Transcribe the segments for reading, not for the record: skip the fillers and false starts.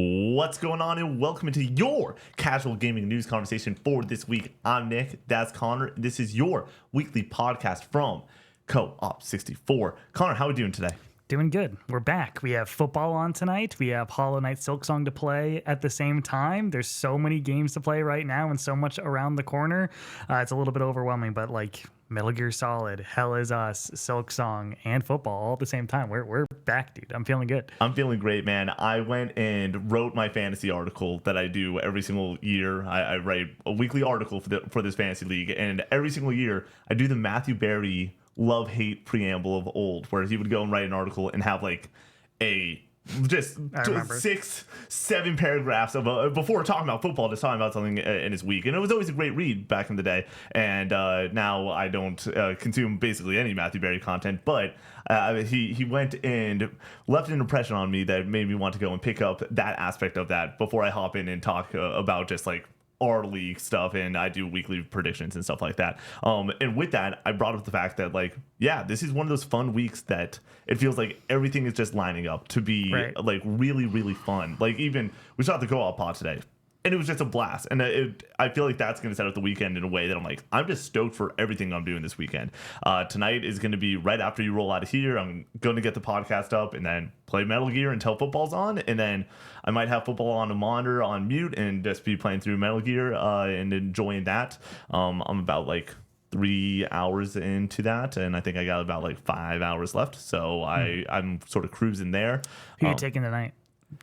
What's going on, and welcome into your casual gaming news conversation for this week. I'm Nick, that's Connor, and this is your weekly podcast from Co-op 64. Connor, how are we doing today? Doing good. We're back. We have football on tonight. We have Knight Silksong to play at the same time. There's so many games to play right now and so much around the corner. It's a little bit overwhelming, but like Metal Gear Solid, Hell Is Us, Silksong, and football all at the same time. We're back, dude. I'm feeling good. I'm feeling great, man. I went and wrote my fantasy article that I do every single year. I write a weekly article for this fantasy league, and every single year I do the Matthew Berry love-hate preamble of old, where he would go and write an article and have like a just 6-7 paragraphs of before talking about football, just talking about something in his week, and it was always a great read back in the day. And now I don't consume basically any Matthew Berry content, but he went and left an impression on me that made me want to go and pick up that aspect of that before I hop in and talk about just like our league stuff, and I do weekly predictions and stuff like that. And with that, I brought up the fact that like, yeah, this is one of those fun weeks that it feels like everything is just lining up to be like really, really fun. Like even we shot the co-op pod today, and it was just a blast. And I feel like that's going to set up the weekend in a way that I'm just stoked for everything I'm doing this weekend. Tonight is going to be right after you roll out of here. I'm going to get the podcast up and then play Metal Gear until football's on. And then I might have football on a monitor on mute and just be playing through Metal Gear and enjoying that. I'm about like 3 hours into that, and I think I got about like 5 hours left. So I'm sort of cruising there. Who are you taking tonight?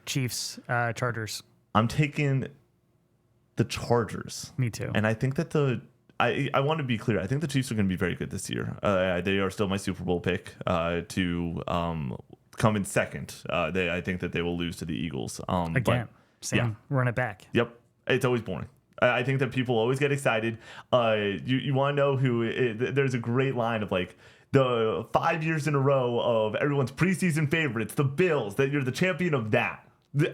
Chiefs, Chargers? I'm taking the Chargers. Me too. And I think that I want to be clear. I think the Chiefs are going to be very good this year. They are still my Super Bowl pick to come in second. I think that they will lose to the Eagles. Run it back. Yep. It's always boring. I think that people always get excited. You want to know who? There's a great line of like the 5 years in a row of everyone's preseason favorites, the Bills, that you're the champion of that.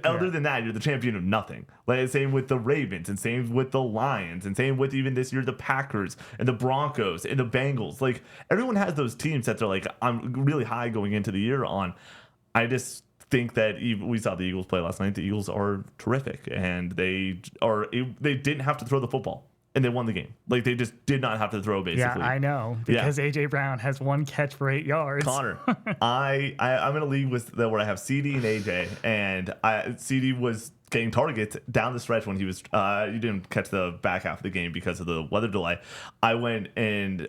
Other than that, you're the champion of nothing. Like same with the Ravens, and same with the Lions, and same with even this year the Packers and the Broncos and the Bengals. Like everyone has those teams that they're like, I'm really high going into the year on. I just think that we saw the Eagles play last night. The Eagles are terrific, and they didn't have to throw the football. And they won the game. Like they just did not have to throw, basically. Yeah, I know, because AJ Brown has one catch for 8 yards. Connor, I'm in a league where I have CD and AJ, and CD was getting targets down the stretch when he was. You didn't catch the back half of the game because of the weather delay. I went and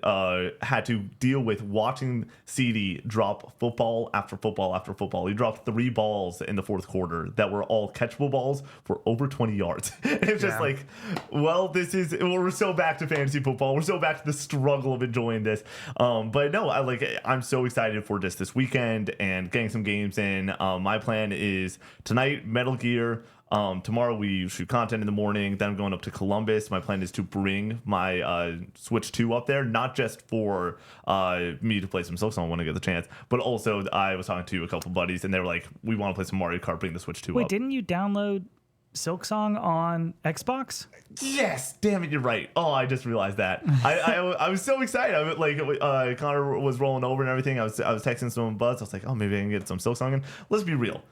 had to deal with watching CD drop football after football after football. He dropped 3 balls in the fourth quarter that were all catchable balls for over 20 yards. It's just like, well, we're so back to fantasy football. We're so back to the struggle of enjoying this. But no, I'm so excited for just this weekend and getting some games in. My plan is tonight, Metal Gear. Tomorrow we shoot content in the morning. Then I'm going up to Columbus. My plan is to bring my Switch 2 up there, not just for me to play some Silksong when I get the chance, but also I was talking to a couple buddies, and they were like, we want to play some Mario Kart, bring the Switch 2 up. Wait, didn't you download Silksong on Xbox? Yes, damn it, you're right. Oh, I just realized that. I was so excited. Connor was rolling over and everything. I was texting someone Buzz. I was like, oh, maybe I can get some Silksong in. Let's be real.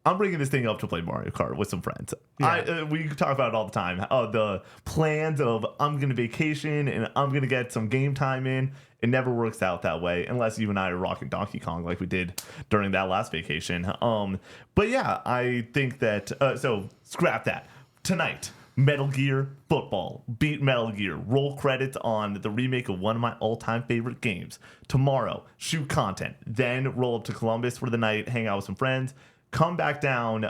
I'm bringing this thing up to play Mario Kart with some friends. Yeah. We talk about it all the time. The plans of I'm going to vacation and I'm going to get some game time in. It never works out that way unless you and I are rocking Donkey Kong like we did during that last vacation. But yeah, I think that so scrap that. Tonight, Metal Gear football. Beat Metal Gear. Roll credits on the remake of one of my all-time favorite games. Tomorrow, shoot content. Then roll up to Columbus for the night, hang out with some friends. Come back down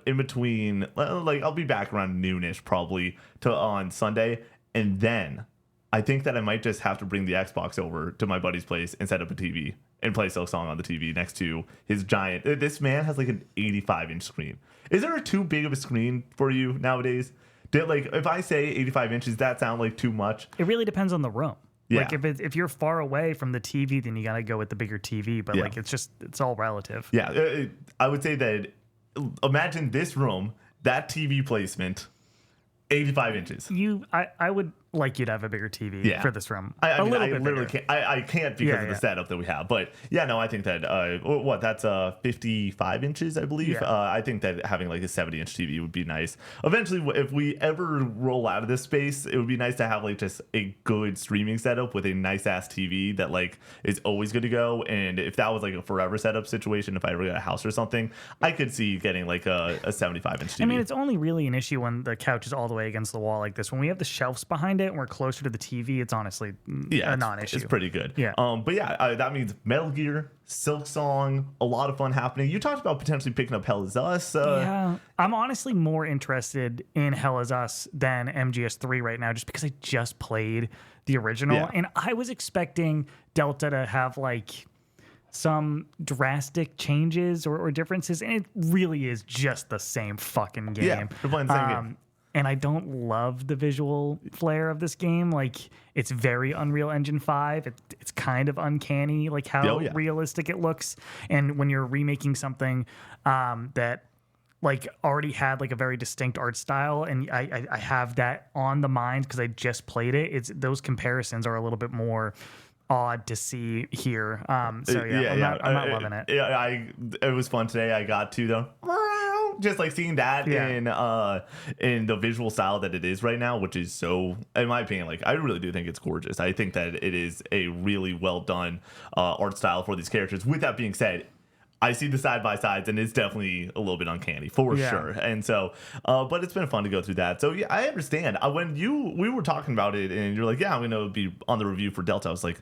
in between, like I'll be back around noonish probably on Sunday, and then I think that I might just have to bring the Xbox over to my buddy's place and set up a TV and play Silksong on the TV next to his giant. This man has like an 85-inch screen. Is there too big of a screen for you nowadays? Like if I say 85 inches, does that sound like too much? It really depends on the room. Yeah. Like if you're far away from the TV, then you gotta go with the bigger TV. But like it's all relative. Yeah, I would say that. Imagine this room, that TV placement, 85 inches. I would like you'd have a bigger TV for this room. I mean, little I bit literally bigger. can't. I can't because of the setup that we have. But yeah, no, I think that that's 55 inches, I believe. Yeah. I think that having like a 70-inch TV would be nice. Eventually, if we ever roll out of this space, it would be nice to have like just a good streaming setup with a nice ass TV that like is always good to go. And if that was like a forever setup situation, if I ever got a house or something, I could see getting like a 75-inch TV. I mean, it's only really an issue when the couch is all the way against the wall like this. When we have the shelves behind it and we're closer to the TV, it's honestly a non-issue. It's pretty good. Yeah. But yeah, that means Metal Gear, Silksong, a lot of fun happening. You talked about potentially picking up Hell Is Us. Yeah, I'm honestly more interested in Hell Is Us than MGS3 right now, just because I just played the original, and I was expecting Delta to have like some drastic changes or differences, and it really is just the same fucking game. Yeah, we're playing the same game. And I don't love the visual flair of this game. Like, it's very Unreal Engine 5. It's kind of uncanny, like how realistic it looks. And when you're remaking something that like already had like a very distinct art style, and I have that on the mind because I just played it. Those comparisons are a little bit more odd to see here. I'm not loving it. Yeah, it was fun today. I got to though. Just like seeing that in the visual style that it is right now, which is so, in my opinion, like I really do think it's gorgeous. I think that it is a really well done art style for these characters. With that being said, I see the side by sides, and it's definitely a little bit uncanny for sure. And so, but it's been fun to go through that. So yeah, I understand. When we were talking about it, and you're like, yeah, I'm gonna be on the review for Delta. I was like,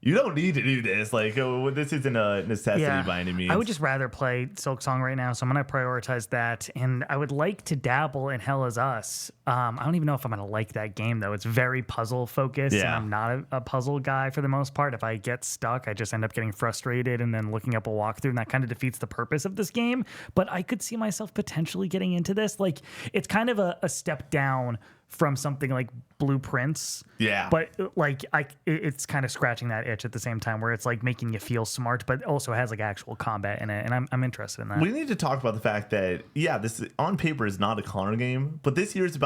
you don't need to do this. Like, this isn't a necessity by any means. I would just rather play Silksong right now, so I'm going to prioritize that. And I would like to dabble in Hell Is Us. I don't even know if I'm going to like that game, though. It's very puzzle focused, and I'm not a puzzle guy for the most part. If I get stuck, I just end up getting frustrated and then looking up a walkthrough, and that kind of defeats the purpose of this game. But I could see myself potentially getting into this. Like, it's kind of a step down from something like Blueprints. Yeah. But like it's kind of scratching that itch at the same time, where it's like making you feel smart, but also has like actual combat in it. And I'm interested in that. We need to talk about the fact that, this on paper is not a Connor game, but this year is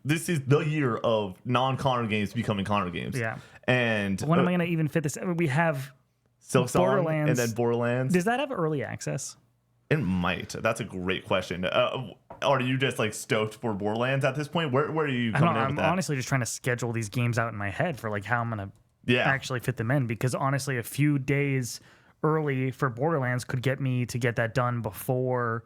this is the year of non-Connor games becoming Connor games. Yeah. And when am I going to even fit this? We have Silksong Borderlands. And then Borderlands. Does that have early access? It might. That's a great question. Are you just like stoked for Borderlands at this point? Where are you coming in with that? I'm honestly just trying to schedule these games out in my head for like how I'm going to actually fit them in, because honestly, a few days early for Borderlands could get me to get that done before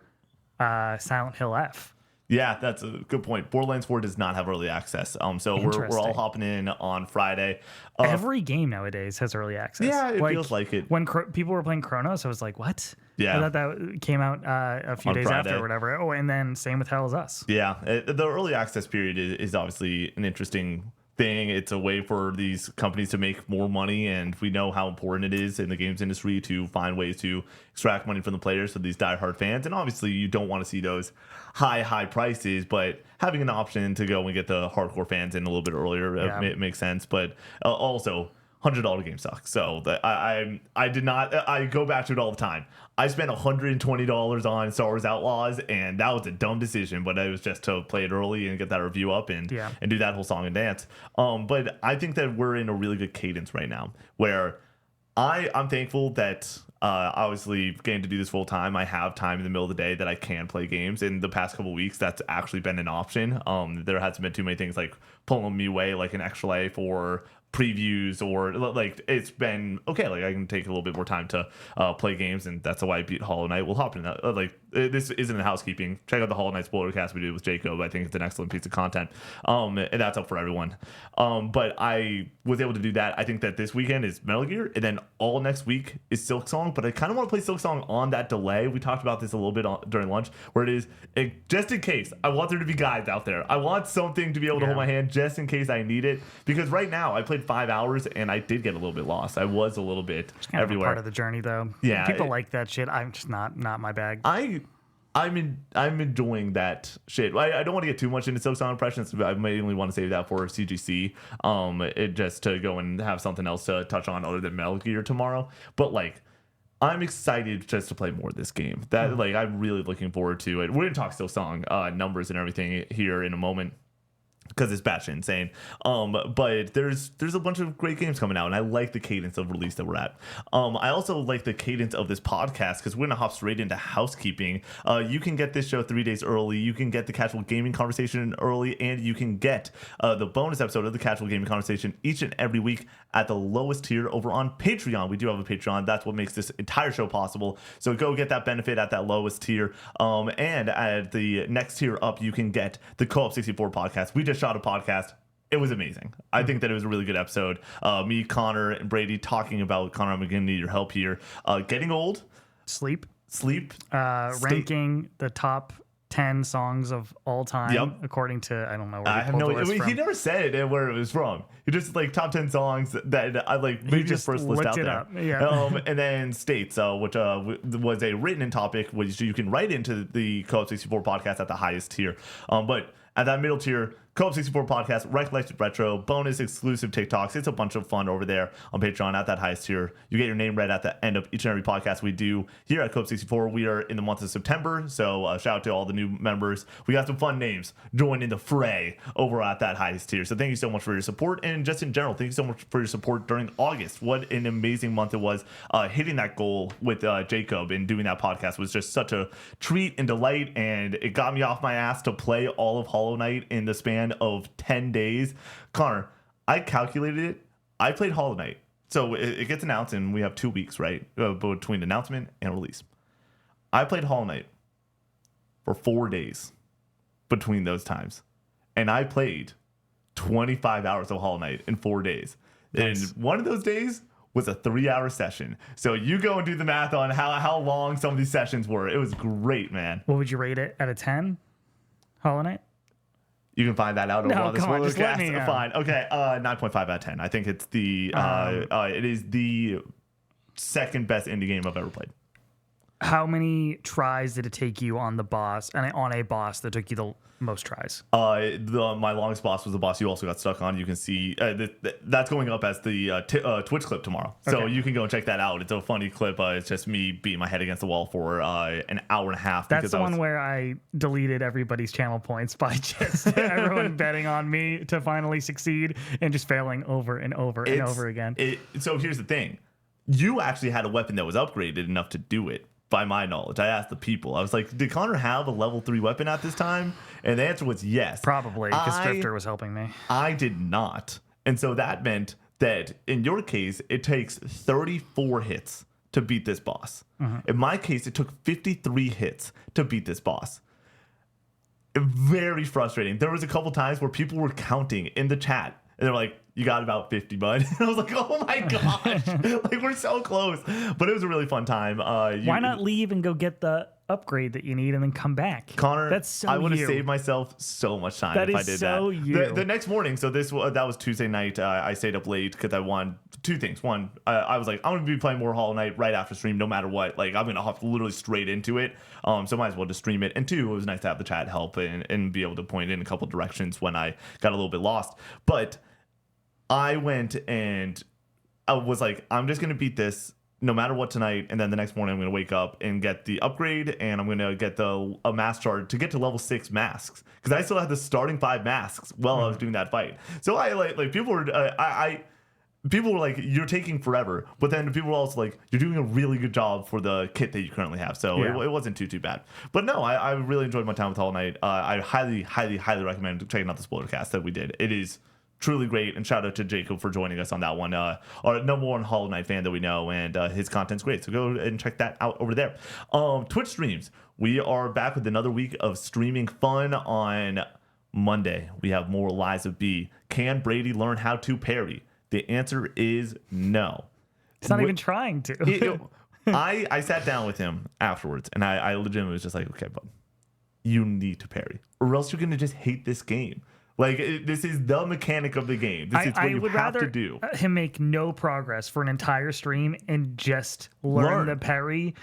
Silent Hill F. Yeah, that's a good point. Borderlands 4 does not have early access. So we're all hopping in on Friday. Every game nowadays has early access. Yeah, it feels like it. When people were playing Chronos, I was like, what? Yeah. I thought that came out a few days Friday. after or whatever. Oh, and then same with Hell Is Us. Yeah, the early access period is obviously an interesting thing. It's a way for these companies to make more money, and we know how important it is in the games industry to find ways to extract money from the players, so these diehard fans. And obviously you don't want to see those high prices, but having an option to go and get the hardcore fans in a little bit earlier it makes sense. But also $100 game sucks. So I go back to it all the time. I spent $120 on Star Wars Outlaws, and that was a dumb decision, but it was just to play it early and get that review up and do that whole song and dance. But I think that we're in a really good cadence right now, where I'm thankful that obviously getting to do this full time, I have time in the middle of the day that I can play games. In the past couple of weeks, that's actually been an option. There hasn't been too many things like pulling me away, like an extra life or previews, or like it's been okay. Like I can take a little bit more time to play games, and that's why I beat Hollow Knight. We'll hop in that. This isn't a housekeeping. Check out the Hollow Knight spoiler cast we did with Jacob. I think it's an excellent piece of content. And that's up for everyone. But I was able to do that. I think that this weekend is Metal Gear, and then all next week is Silksong. But I kind of want to play Silksong on that delay. We talked about this a little bit during lunch, where it is just in case. I want there to be guides out there. I want something to be able to hold my hand just in case I need it. Because right now I played 5 hours and I did get a little bit lost. I was a little bit everywhere. Part of the journey, though. Yeah, people like that shit. I'm just not my bag. I'm enjoying that shit. I don't want to get too much into Silksong impressions. I mainly want to save that for CGC. Just to go and have something else to touch on other than Metal Gear tomorrow. But like, I'm excited just to play more of this game. I'm really looking forward to it. We're gonna talk Silksong numbers and everything here in a moment. because it's batshit insane. But there's a bunch of great games coming out, and I like the cadence of release that we're at. I also like the cadence of this podcast because we're gonna hop straight into housekeeping. You can get this show 3 days early. You can get the casual gaming conversation early, and you can get the bonus episode of the casual gaming conversation each and every week at the lowest tier over on Patreon. We do have a Patreon. That's what makes this entire show possible. So go get that benefit at that lowest tier. And at the next tier up, you can get the Co-op 64 podcast. We just shot a podcast. It was amazing. I think that it was a really good episode. Me, Connor, and Brady talking about, Connor, I'm going to need your help here. Getting old. Sleep. Ranking the top 10 songs of all time, according to, I don't know where I have no idea. He never said where it was from. He just like top 10 songs that I like. He just first list out there. Up. Yeah. And then states, which was a written topic, which you can write into the Co-op 64 podcast at the highest tier. But at that middle tier, Co-op 64 podcast, Recollected Retro, bonus exclusive TikToks. It's a bunch of fun over there on Patreon at that highest tier. You get your name read at the end of each and every podcast we do here at Co-op 64. We are in the month of September, so shout out to all the new members. We got some fun names. Join in the fray over at that highest tier. So thank you so much for your support, and just in general, thank you so much for your support during August. What an amazing month it was. Hitting that goal with Jacob and doing that podcast was just such a treat and delight, and it got me off my ass to play all of Hollow Knight in the span of 10 days. Connor, I calculated it. I played Hollow Knight. So it gets announced, and we have 2 weeks, right? Between announcement and release. I played Hollow Knight for 4 days between those times. And I played 25 hours of Hollow Knight in 4 days. Nice. And one of those days was a 3-hour session. So you go and do the math on how long some of these sessions were. It was great, man. What would you rate it out of 10? Hollow Knight? You can find that out over on the spoiler cast. Me know. Fine. Okay. 9.5 out of 10. I think it's it is the second best indie game I've ever played. How many tries did it take you on the boss, and on a boss that took you the most tries? My longest boss was the boss you also got stuck on. You can see that's going up as the Twitch clip tomorrow. So you can go and check that out. It's a funny clip. It's just me beating my head against the wall for an hour and a half. That's the one where I deleted everybody's channel points by just everyone betting on me to finally succeed and just failing over and over and over again. So here's the thing. You actually had a weapon that was upgraded enough to do it. By my knowledge, I asked the people. I was like, did Connor have a level 3 weapon at this time? And the answer was yes. Probably, because Drifter was helping me. I did not. And so that meant that in your case, it takes 34 hits to beat this boss. Mm-hmm. In my case, it took 53 hits to beat this boss. Very frustrating. There was a couple times where people were counting in the chat. And they're like, you got about 50, bud. And I was like, oh my gosh. Like, we're so close. But it was a really fun time. Why not leave and go get the upgrade that you need and then come back? Connor, that's so I would have saved myself so much time if I did so that. You. The next morning, so that was Tuesday night. I stayed up late because I wanted 2 things. One, I was like, I'm going to be playing more Hollow Knight right after stream, no matter what. Like, I'm going to hop literally straight into it. So might as well just stream it. And 2, it was nice to have the chat help and be able to point in a couple directions when I got a little bit lost. But I went and I was like, I'm just going to beat this no matter what tonight. And then the next morning, I'm going to wake up and get the upgrade. And I'm going to get a mask shard to get to level 6 masks. Because I still had the starting 5 masks while I was doing that fight. So I like people were, people were like, you're taking forever. But then people were also like, you're doing a really good job for the kit that you currently have. So it wasn't too bad. But no, I really enjoyed my time with Hollow Knight. I highly, highly, highly recommend checking out the spoiler cast that we did. It is truly great, and shout out to Jacob for joining us on that one. Our number one Hollow Knight fan that we know, and his content's great. So go and check that out over there. Twitch streams. We are back with another week of streaming fun on Monday. We have more Lies of B. Can Brady learn how to parry? The answer is no. He's not even trying to. I sat down with him afterwards, and I legitimately was just like, okay, bud, you need to parry, or else you're going to just hate this game. Like, this is the mechanic of the game. This is what you have to do. Him make no progress for an entire stream and just learn the parry.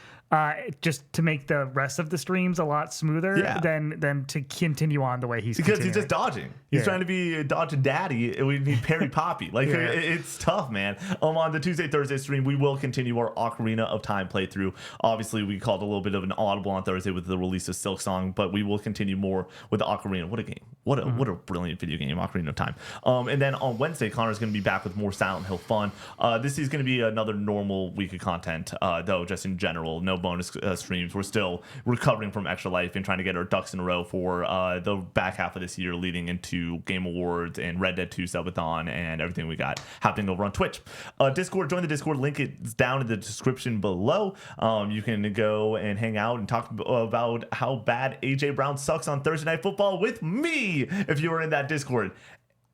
just to make the rest of the streams a lot smoother than to continue on the way he's because continuing. he's just dodging. He's trying to be a dodge daddy. We need Perry Poppy. Like it's tough, man. On the Tuesday Thursday stream, we will continue our Ocarina of Time playthrough. Obviously, we called a little bit of an audible on Thursday with the release of Silksong, but we will continue more with the Ocarina. What a game! What a brilliant video game, Ocarina of Time. And then on Wednesday, Connor's going to be back with more Silent Hill fun. This is going to be another normal week of content, though. Just in general, no bonus streams. We're still recovering from Extra Life and trying to get our ducks in a row for the back half of this year, leading into Game Awards and Red Dead 2 Subathon and everything we got happening over on Twitch. Discord, join the Discord. Link is down in the description below. You can go and hang out and talk about how bad AJ Brown sucks on Thursday Night Football with me if you were in that Discord.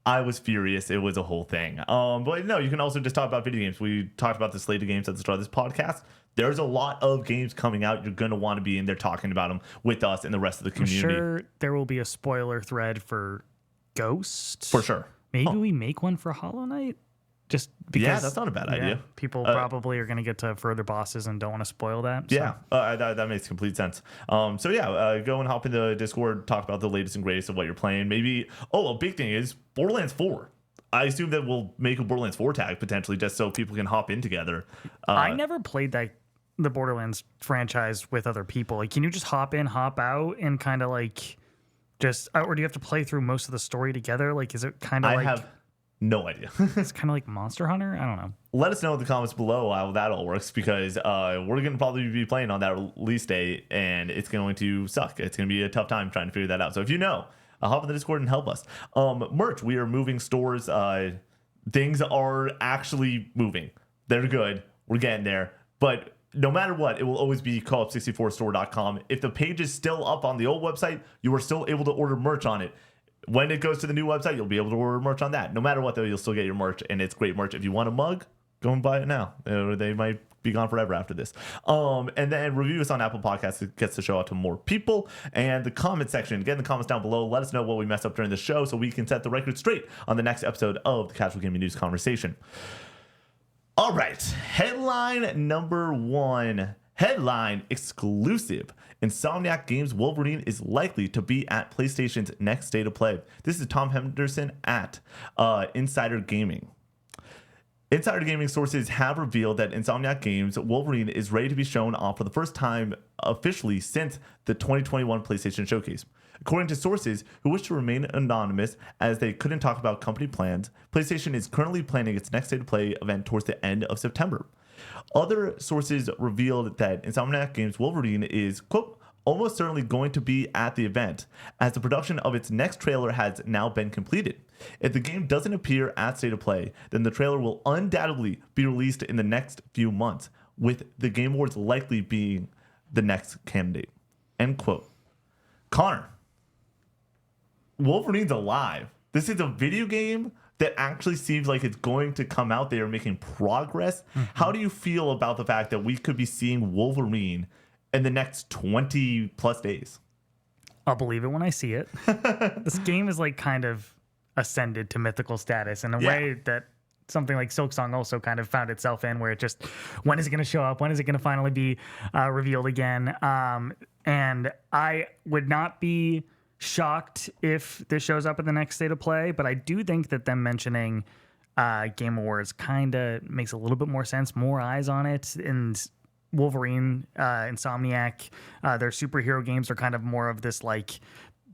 I was furious. It was a whole thing. But no, you can also just talk about video games. We talked about the slate of games at the start of this podcast. There's a lot of games coming out. You're going to want to be in there talking about them with us and the rest of the community. I'm sure there will be a spoiler thread for Ghost. For sure. Maybe we make one for Hollow Knight? Just because, that's not a bad idea. People probably are going to get to further bosses and don't want to spoil that. So. Yeah, that makes complete sense. Go and hop in the Discord, talk about the latest and greatest of what you're playing. Maybe, a big thing is Borderlands 4. I assume that we'll make a Borderlands 4 tag potentially just so people can hop in together. I never played the Borderlands franchise with other people. Like, can you just hop in, hop out, and kind of like just, or do you have to play through most of the story together? Like, is it kind of like... I have no idea. It's kind of like Monster Hunter? I don't know. Let us know in the comments below how that all works, because we're going to probably be playing on that release date, and it's going to suck. It's going to be a tough time trying to figure that out. So if you know, hop in the Discord and help us. Merch, we are moving stores. Things are actually moving. They're good. We're getting there. But no matter what, it will always be call64store.com. If the page is still up on the old website, you are still able to order merch on it. When it goes to the new website, you'll be able to order merch on that. No matter what, though, you'll still get your merch, and it's great merch. If you want a mug, go and buy it now. They might be gone forever after this. And then review us on Apple Podcasts. It gets the show out to more people. And the comment section, get in the comments down below. Let us know what we messed up during the show so we can set the record straight on the next episode of the Casual Gaming News Conversation. All right, headline number 1. Headline exclusive. Insomniac Games' Wolverine is likely to be at PlayStation's next State of Play. This is Tom Henderson at Insider Gaming. Insider Gaming sources have revealed that Insomniac Games' Wolverine is ready to be shown off for the first time officially since the 2021 PlayStation Showcase. According to sources who wish to remain anonymous as they couldn't talk about company plans, PlayStation is currently planning its next State of Play event towards the end of September. Other sources revealed that Insomniac Games' Wolverine is, quote, almost certainly going to be at the event, as the production of its next trailer has now been completed. If the game doesn't appear at State of Play, then the trailer will undoubtedly be released in the next few months, with the Game Awards likely being the next candidate. End quote. Connor, Wolverine's alive. This is a video game that actually seems like it's going to come out. They are making progress. Mm-hmm. How do you feel about the fact that we could be seeing Wolverine in the next 20 plus days? I'll believe it when I see it. This game is like kind of ascended to mythical status in a way that something like Silksong also kind of found itself in, where it just, when is it going to show up? When is it going to finally be revealed again? And I would not be shocked if this shows up in the next State of Play, but I do think that them mentioning Game Awards kind of makes a little bit more sense, more eyes on it. And Wolverine, Insomniac, their superhero games are kind of more of this like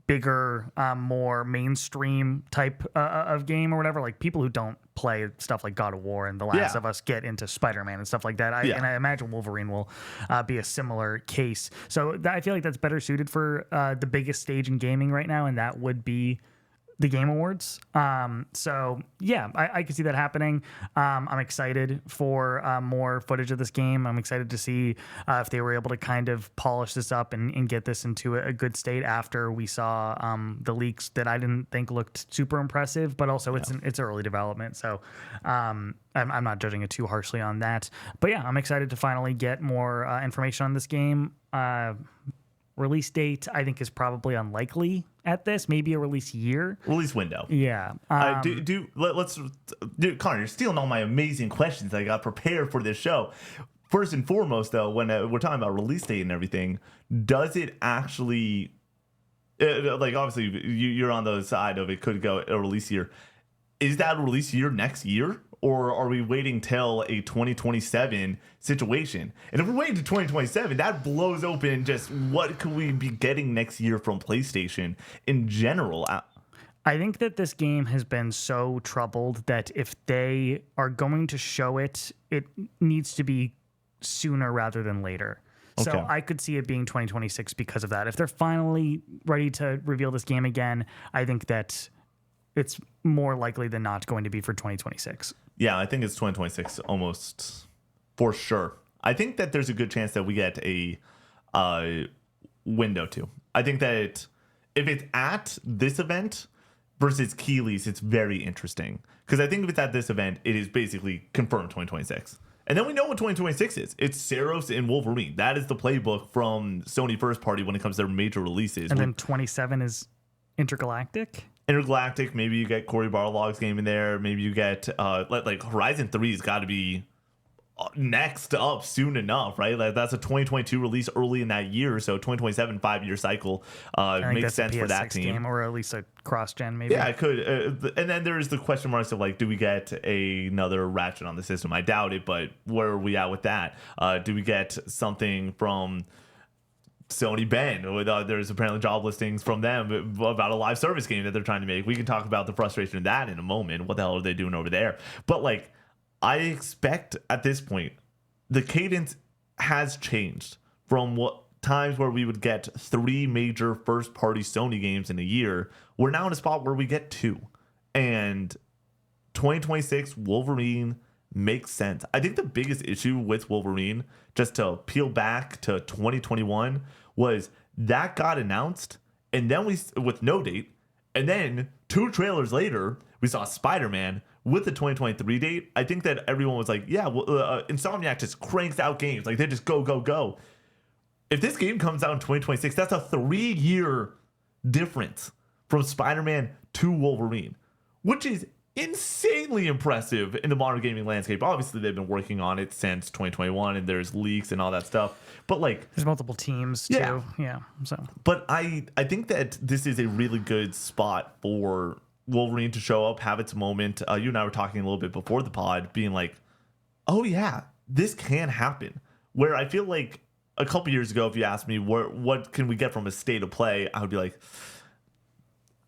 bigger, more mainstream type of game or whatever. Like people who don't play stuff like God of War and The Last of Us get into Spider-Man and stuff like that. And I imagine Wolverine will be a similar case. So I feel like that's better suited for the biggest stage in gaming right now, and that would be the Game Awards. So yeah, I could see that happening. I'm excited for more footage of this game. I'm excited to see if they were able to kind of polish this up and get this into a good state after we saw the leaks that I didn't think looked super impressive, but also it's early development. So I'm not judging it too harshly on that. But yeah, I'm excited to finally get more information on this game. Release date, I think, is probably unlikely at this. Maybe a release year. Release window. Yeah. Let's Connor, you're stealing all my amazing questions I got prepared for this show. first and foremost, though, when we're talking about release date and everything, does it actually, like, obviously, you're on the side of it could go a release year. Is that a release year next year? Or are we waiting till a 2027 situation? And if we're waiting to 2027, that blows open just what could we be getting next year from PlayStation in general. I think that this game has been so troubled that if they are going to show it, it needs to be sooner rather than later. So Okay. I could see it being 2026 because of that. If they're finally ready to reveal this game again, I think that it's more likely than not going to be for 2026. Yeah, I think it's 2026 almost for sure. I think that there's a good chance that we get a window too. I think that if it's at this event versus Keeley's, it's very interesting. Because I think if it's at this event, it is basically confirmed 2026. And then we know what 2026 is. It's Saros and Wolverine. That is the playbook from Sony first party when it comes to their major releases. And then 27 is Intergalactic. Intergalactic, maybe you get Cory Barlog's game in there. Maybe you get like Horizon 3's got to be next up soon enough, right? Like that's a 2022 release early in that year, so 2027 5-year cycle makes sense for that team, game, or at least a cross-gen maybe. Yeah, it could. And then there's the question marks of like, do we get another Ratchet on the system? I doubt it, but where are we at with that? Do we get something from Sony Bend? There's apparently job listings from them about a live service game that they're trying to make. We can talk about the frustration of that in a moment. What the hell are they doing over there? But like, I expect at this point, the cadence has changed from what times where we would get 3 major first-party Sony games in a year. We're now in a spot where we get 2. And 2026 Wolverine makes sense. I think the biggest issue with Wolverine, just to peel back to 2021, was that got announced, and then with no date, and then 2 trailers later, we saw Spider-Man with the 2023 date. I think that everyone was like, yeah, well, Insomniac just cranks out games. Like, they just go, go, go. If this game comes out in 2026, that's a 3-year difference from Spider-Man to Wolverine, which is insanely impressive in the modern gaming landscape. Obviously, they've been working on it since 2021, and there's leaks and all that stuff. But like, there's multiple teams too. Yeah. So, but I think that this is a really good spot for Wolverine to show up, have its moment. You and I were talking a little bit before the pod, being like, oh yeah, this can happen. Where I feel like a couple years ago, if you asked me what can we get from a state of play, I would be like,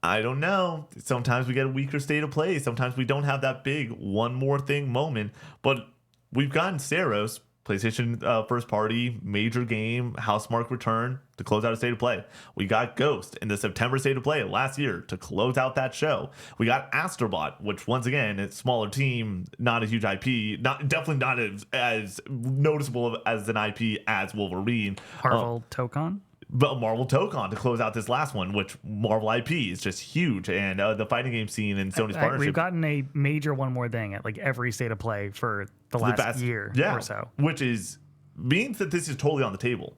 I don't know. Sometimes we get a weaker state of play. Sometimes we don't have that big one more thing moment. But we've gotten Saros, PlayStation first party, major game, Housemarque return to close out a state of play. We got Ghost in the September state of play last year to close out that show. We got Astrobot, which once again, it's a smaller team, not a huge IP, definitely not as noticeable as an IP as Wolverine. Marvel Tokon. But Marvel Tokon to close out this last one, which Marvel IP is just huge, and the fighting game scene and Sony's partnership. We've gotten a major one more thing at like every state of play for the last year or so, which means that this is totally on the table.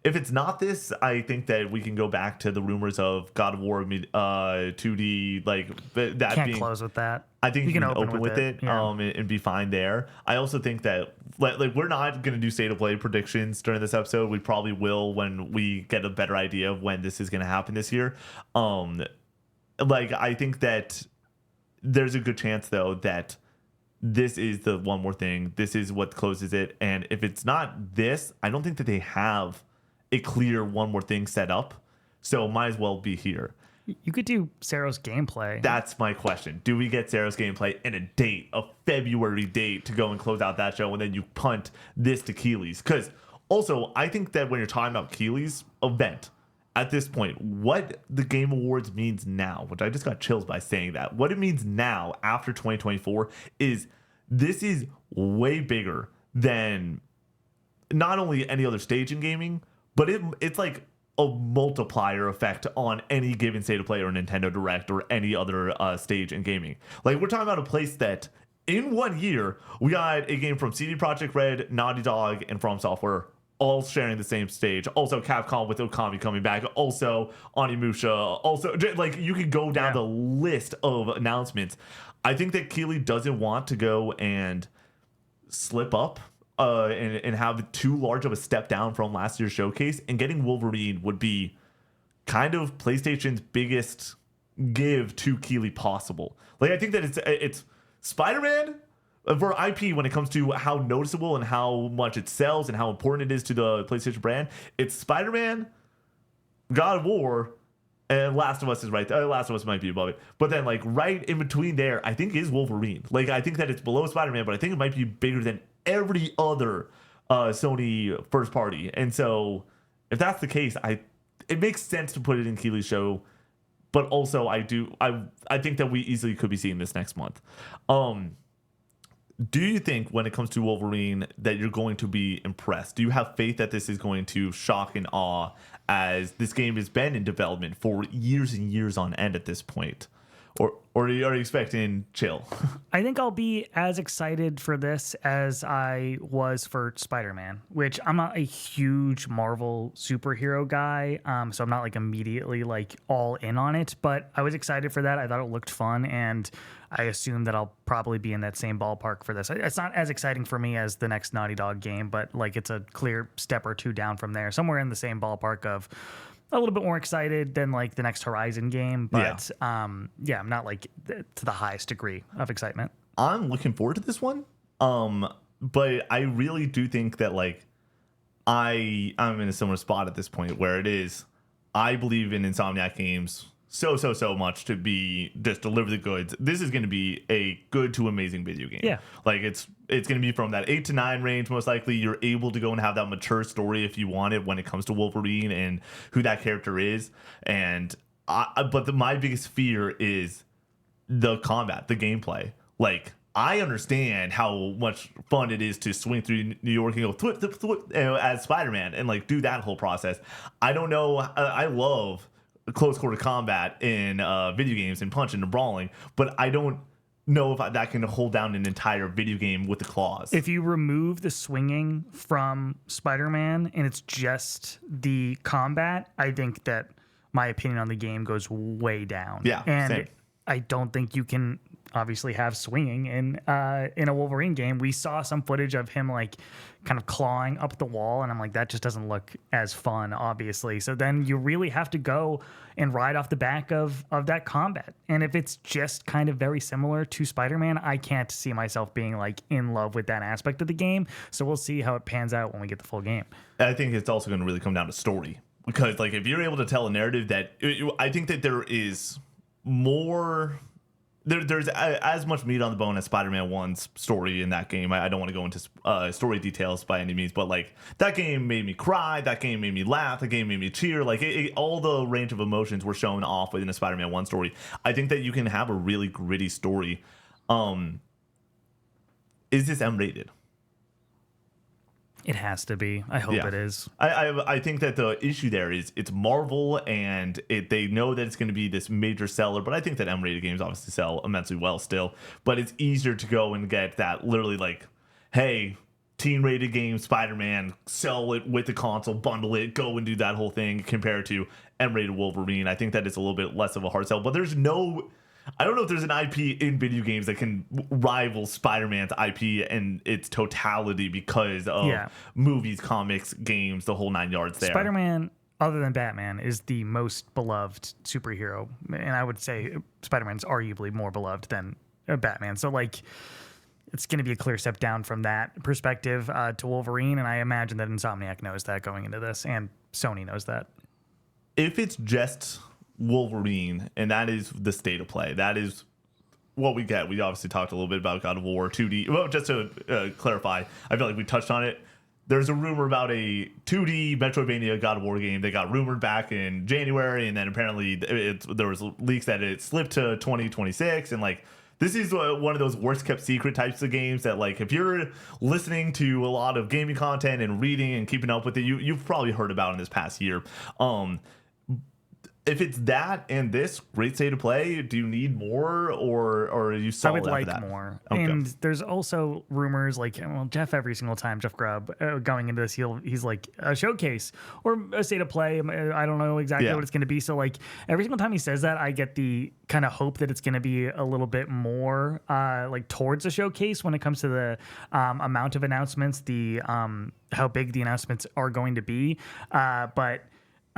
If it's not this, I think that we can go back to the rumors of God of War 2D, like that. Can't close with that. I think you can open with it, yeah. And be fine there. I also think that like we're not going to do state of play predictions during this episode. We probably will when we get a better idea of when this is going to happen this year. Like I think that there's a good chance though that this is the one more thing. This is what closes it. And if it's not this, I don't think that they have a clear one more thing set up. So might as well be here. You could do Saros gameplay. That's my question. Do we get Saros gameplay in a February date to go and close out that show, and then you punt this to Keeley's? Because also, I think that when you're talking about Keeley's event, at this point, what the Game Awards means now, which I just got chills by saying that, what it means now after 2024 is this is way bigger than not only any other stage in gaming, but it's like a multiplier effect on any given state of play or Nintendo Direct or any other stage in gaming. Like, we're talking about a place that in 1 year, we got a game from CD Projekt Red, Naughty Dog, and From Software all sharing the same stage. Also, Capcom with Okami coming back. Also, Onimusha. Also, like, you could go down the list of announcements. I think that Keeley doesn't want to go and slip up and have too large of a step down from last year's showcase, and getting Wolverine would be kind of PlayStation's biggest give to Keighley possible. Like, I think that it's Spider-Man for IP when it comes to how noticeable and how much it sells and how important it is to the PlayStation brand. It's Spider-Man, God of War, and Last of Us is right there. Last of Us might be above it. But then, like, right in between there, I think is Wolverine. Like, I think that it's below Spider-Man, but I think it might be bigger than every other Sony first party. And so if that's the case, it makes sense to put it in Keighley's show. But also, I think that we easily could be seeing this next month. Do you think when it comes to Wolverine that you're going to be impressed? Do you have faith that this is going to shock and awe, as this game has been in development for years and years on end at this point? Or are you expecting chill? I think I'll be as excited for this as I was for Spider-Man, which I'm not a huge Marvel superhero guy, so I'm not like immediately like all in on it, but I was excited for that. I thought it looked fun, and I assume that I'll probably be in that same ballpark for this. It's not as exciting for me as the next Naughty Dog game, but like it's a clear step or two down from there, somewhere in the same ballpark of a little bit more excited than like the next Horizon game, but I'm not like to the highest degree of excitement. I'm looking forward to this one, but I really do think that like I'm in a similar spot at this point where it is I believe in Insomniac games so much to be just deliver the goods. This is going to be a good to amazing video game. Yeah, like it's going to be from that 8 to 9 range. Most likely, you're able to go and have that mature story if you want it when it comes to Wolverine and who that character is. And my biggest fear is the combat, the gameplay. Like, I understand how much fun it is to swing through New York and go thwip, as Spider-Man and like do that whole process. I don't know. I love close quarter combat in video games and punching and brawling, but I don't know if that can hold down an entire video game with the claws. If you remove the swinging from Spider-Man and it's just the combat, I think that my opinion on the game goes way down. Yeah, and same. I don't think you can obviously have swinging in a Wolverine game. We saw some footage of him like kind of clawing up the wall, and I'm like, that just doesn't look as fun, obviously. So then you really have to go and ride off the back of that combat. And if it's just kind of very similar to Spider-Man, I can't see myself being like in love with that aspect of the game. So we'll see how it pans out when we get the full game. I think it's also going to really come down to story, because like if you're able to tell a narrative that I think that there is more. There's as much meat on the bone as Spider-Man 1's story in that game. I don't want to go into story details by any means, but like that game made me cry, that game made me laugh, that game made me cheer. Like all the range of emotions were shown off within a Spider-Man 1 story. I think that you can have a really gritty story. Is this M-rated? It has to be. I hope it is. I think that the issue there is it's Marvel, and they know that it's going to be this major seller, but I think that M-rated games obviously sell immensely well still. But it's easier to go and get that literally like, hey, teen-rated game Spider-Man, sell it with the console, bundle it, go and do that whole thing, compared to M-rated Wolverine. I think that it's a little bit less of a hard sell, but I don't know if there's an IP in video games that can rival Spider-Man's IP in its totality because of movies, comics, games, the whole 9 yards there. Spider-Man, other than Batman, is the most beloved superhero. And I would say Spider-Man's arguably more beloved than Batman. So, like, it's going to be a clear step down from that perspective to Wolverine. And I imagine that Insomniac knows that going into this, and Sony knows that. If it's just Wolverine, and that is the state of play, that is what we get. We obviously talked a little bit about God of War 2D. Well, just to clarify, I feel like we touched on it. There's a rumor about a 2D Metroidvania God of War game that got rumored back in January, and then apparently there was leaks that it slipped to 2026, and like this is one of those worst kept secret types of games that, like, if you're listening to a lot of gaming content and reading and keeping up with it, you've probably heard about in this past year. if it's that and this great state of play, do you need more, or are you I solid would after like that? more. Okay. And there's also rumors like, well, Jeff, every single time, Jeff Grubb, going into this, he's like a showcase or a state of play. I don't know exactly Yeah. what it's going to be. So like every single time he says that, I get the kind of hope that it's going to be a little bit more like towards a showcase when it comes to the amount of announcements, the how big the announcements are going to be. But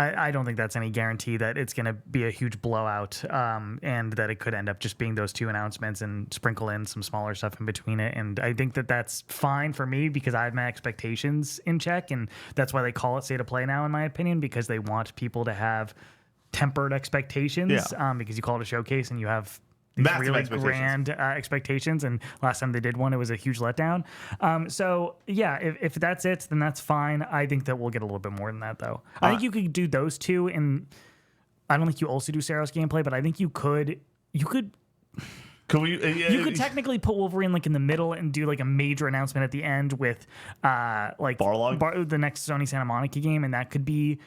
I don't think that's any guarantee that it's going to be a huge blowout, and that it could end up just being those two announcements and sprinkle in some smaller stuff in between it. And I think that that's fine for me because I have my expectations in check, and that's why they call it state of play now, in my opinion, because they want people to have tempered expectations. Because you call it a showcase and you have these Massive really expectations. grand expectations, and last time they did one, it was a huge letdown. So yeah, if that's it, then that's fine. I think that we'll get a little bit more than that, though. I think you could do those two, and I don't think you also do Saros gameplay, but I think you could Could we? you could technically put Wolverine like in the middle and do like a major announcement at the end with like Barlog? the next Sony Santa Monica game, and that could be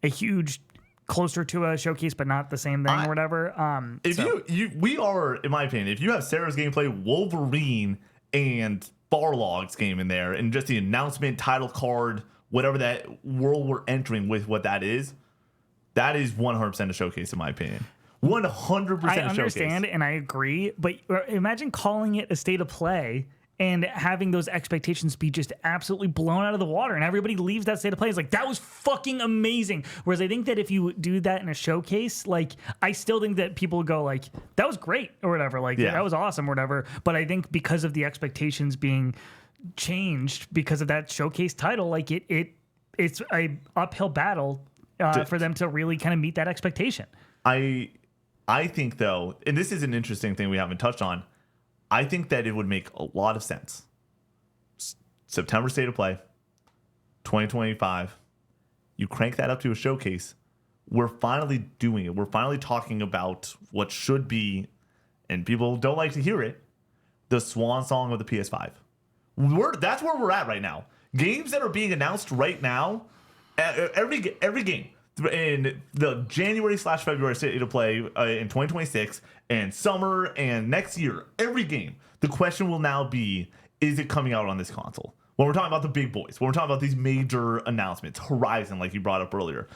a huge closer to a showcase, but not the same thing or whatever. If we are, in my opinion, if you have Sarah's gameplay, Wolverine, and Barlog's game in there, and just the announcement, title card, whatever that world we're entering with, what that is 100% a showcase, in my opinion. 100% I a understand showcase. and I agree, but imagine calling it a state of play and having those expectations be just absolutely blown out of the water, and everybody leaves that state of play. It's like, that was fucking amazing. Whereas I think that if you do that in a showcase, like, I still think that people go like, that was great or whatever, like that was awesome or whatever. But I think because of the expectations being changed because of that showcase title, like it's a uphill battle for them to really kind of meet that expectation. I think, though, and this is an interesting thing we haven't touched on, I think that it would make a lot of sense. September state of play, 2025, you crank that up to a showcase. We're finally doing it. We're finally talking about what should be, and people don't like to hear it, the swan song of the PS5. That's where we're at right now. Games that are being announced right now, every game in the January/February state of play in 2026 and summer and next year, every game, the question will now be, is it coming out on this console? When we're talking about the big boys, when we're talking about these major announcements, Horizon, like you brought up earlier,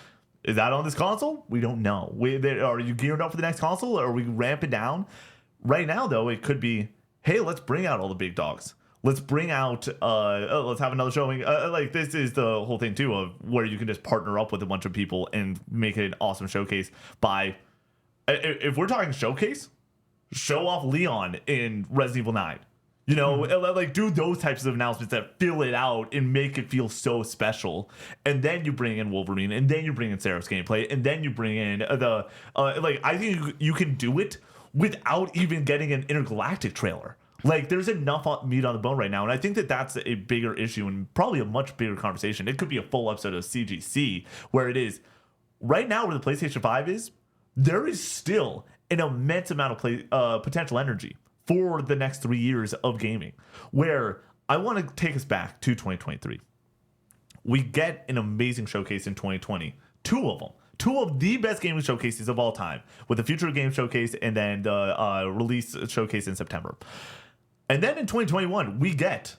is that on this console? We don't know. Are you geared up for the next console, or are we ramping down? Right now, though, it could be, hey, let's bring out all the big dogs. Let's bring out, let's have another showing. Like, this is the whole thing, too, of where you can just partner up with a bunch of people and make it an awesome showcase by, if we're talking showcase, show off Leon in Resident Evil 9. You know, like, do those types of announcements that fill it out and make it feel so special. And then you bring in Wolverine, and then you bring in Seraph's gameplay, and then you bring in like, I think you can do it without even getting an intergalactic trailer. Like, there's enough meat on the bone right now, and I think that that's a bigger issue and probably a much bigger conversation. It could be a full episode of CGC, where it is right now, where the PlayStation 5 is, there is still an immense amount of potential energy for the next 3 years of gaming, where I want to take us back to 2023. We get an amazing showcase in 2020, two of them. Two of the best gaming showcases of all time, with the Future Game Showcase and then the release showcase in September. And then in 2021, we get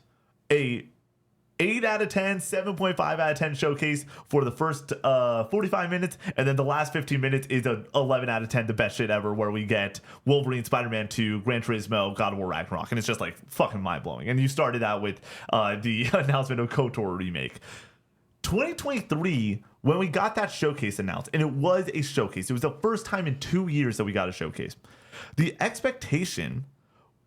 a 8 out of 10, 7.5 out of 10 showcase for the first 45 minutes. And then the last 15 minutes is a 11 out of 10, the best shit ever, where we get Wolverine, Spider-Man 2, Gran Turismo, God of War Ragnarok. And it's just like fucking mind-blowing. And you started out with the announcement of KOTOR remake. 2023, when we got that showcase announced, and it was a showcase, it was the first time in 2 years that we got a showcase. The expectation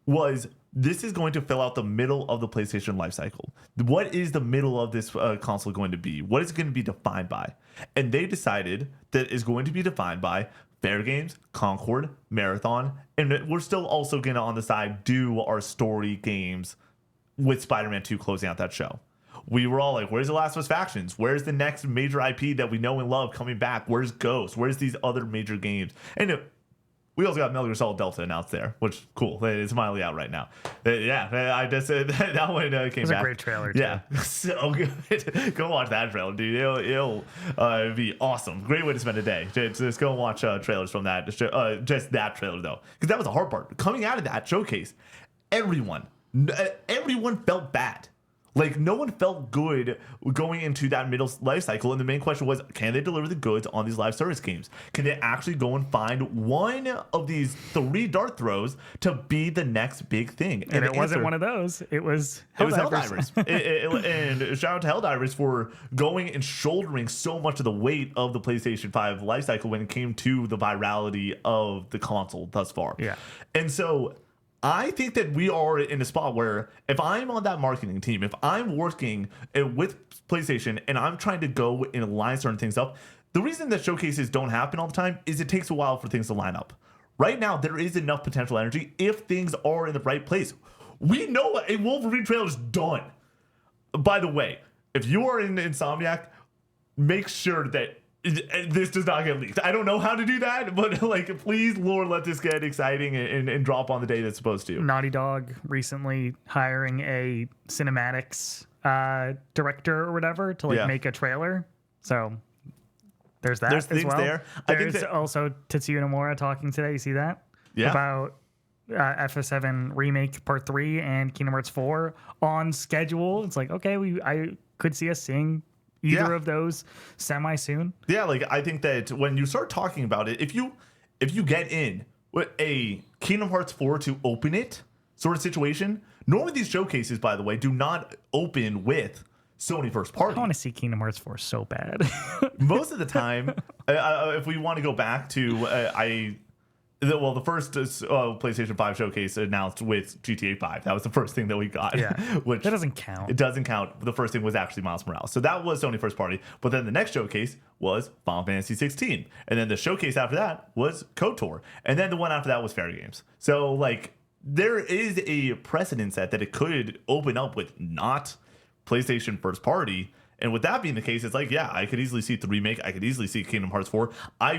was, this is going to fill out the middle of the PlayStation lifecycle. What is the middle of this console going to be? What is it going to be defined by? And they decided that it's going to be defined by Fair Games, Concord, Marathon, and we're still also going to, on the side, do our story games with Spider-Man 2 closing out that show. We were all like, where's The Last of Us Factions? Where's the next major IP that we know and love coming back? Where's Ghost? Where's these other major games? And We also got Metal Gear Solid Delta announced there, which cool. It's finally out right now. Yeah, I just that one came back. It was a great trailer, too. Yeah, so good. Go watch that trailer, dude. It'll be awesome. Great way to spend a day. Just go and watch trailers from that. Just that trailer, though, because that was the hard part. Coming out of that showcase, everyone felt bad. Like, no one felt good going into that middle life cycle. And the main question was, can they deliver the goods on these live service games? Can they actually go and find one of these 3 dart throws to be the next big thing? And it wasn't one of those. It was Helldivers. And shout out to Helldivers for going and shouldering so much of the weight of the PlayStation 5 life cycle when it came to the virality of the console thus far. Yeah. And so I think that we are in a spot where if I'm on that marketing team, if I'm working with PlayStation and I'm trying to go and line certain things up, the reason that showcases don't happen all the time is it takes a while for things to line up. Right now, there is enough potential energy if things are in the right place. We know a Wolverine trailer is done. By the way, if you are in Insomniac, make sure that this does not get leaked. I don't know how to do that, but like, please, Lord, let this get exciting and drop on the day that's supposed to. Naughty Dog recently hiring a cinematics director or whatever to make a trailer. So there's that. There's as things well. there. There's also Tetsuya Nomura talking today. You see that? Yeah. About FF7 Remake Part 3 and Kingdom Hearts 4 on schedule. It's like, okay, I could see us seeing either of those semi soon. Yeah, like I think that when you start talking about it, if you get in with a Kingdom Hearts 4 to open it sort of situation, normally these showcases, by the way, do not open with Sony first party. I want to see Kingdom Hearts 4 so bad. Most of the time, if we want to go back to the first PlayStation 5 showcase announced with GTA 5. That was the first thing that we got. Yeah, which that doesn't count. It doesn't count. The first thing was actually Miles Morales. So that was Sony first party. But then the next showcase was Final Fantasy 16. And then the showcase after that was KOTOR. And then the one after that was Fair Games. So, like, there is a precedent set that it could open up with not PlayStation first party. And with that being the case, it's like, yeah, I could easily see the remake. I could easily see Kingdom Hearts 4.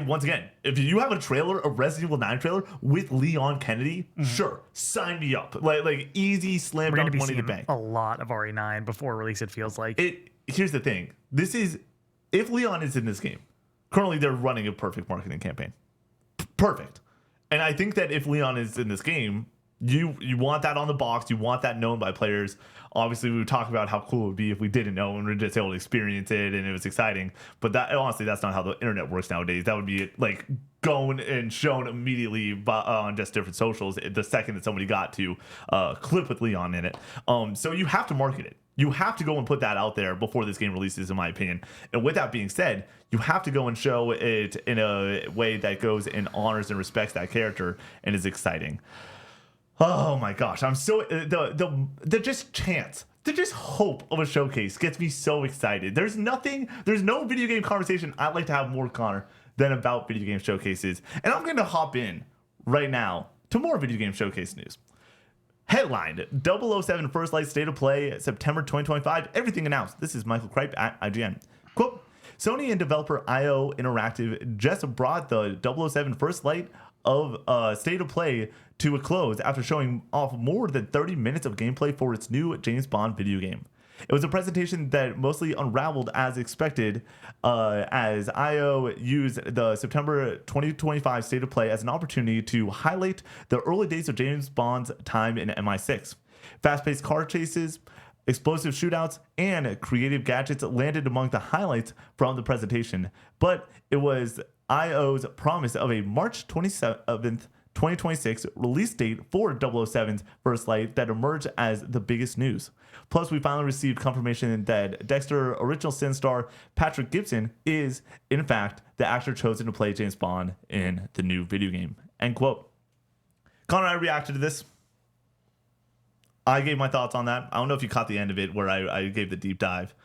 Once again, if you have a trailer, a Resident Evil 9 trailer with Leon Kennedy, sure, sign me up. Like easy slam dunk money in the bank. A lot of RE9 before release, it feels like. Here's the thing. If Leon is in this game, currently they're running a perfect marketing campaign. Perfect. And I think that if Leon is in this game, you want that on the box. You want that known by players. Obviously, we would talk about how cool it would be if we didn't know and we were just able to experience it and it was exciting. But that honestly, that's not how the internet works nowadays. That would be like going and shown immediately on just different socials the second that somebody got to clip with Leon in it. So you have to market it. You have to go and put that out there before this game releases, in my opinion. And with that being said, you have to go and show it in a way that goes and honors and respects that character and is exciting. Oh my gosh, I'm so the just chance, the just hope of a showcase gets me so excited. There's no video game conversation I'd like to have more, Connor, than about video game showcases. And I'm going to hop in right now to more video game showcase news. Headlined 007 First Light State of Play September 2025. Everything announced. This is Michael Kripe at IGN. Quote, Sony and developer IO Interactive just brought the 007 First Light of State of Play to a close after showing off more than 30 minutes of gameplay for its new James Bond video game. It was a presentation that mostly unraveled as expected, as IO used the September 2025 State of Play as an opportunity to highlight the early days of James Bond's time in MI6. Fast-paced car chases, explosive shootouts, and creative gadgets landed among the highlights from the presentation, but it was IO's promise of a March 27th, 2026 release date for 007's First Light that emerged as the biggest news. Plus, we finally received confirmation that Dexter original Sin star Patrick Gibson is, in fact, the actor chosen to play James Bond in the new video game. End quote. Connor and I reacted to this. I gave my thoughts on that. I don't know if you caught the end of it where I gave the deep dive.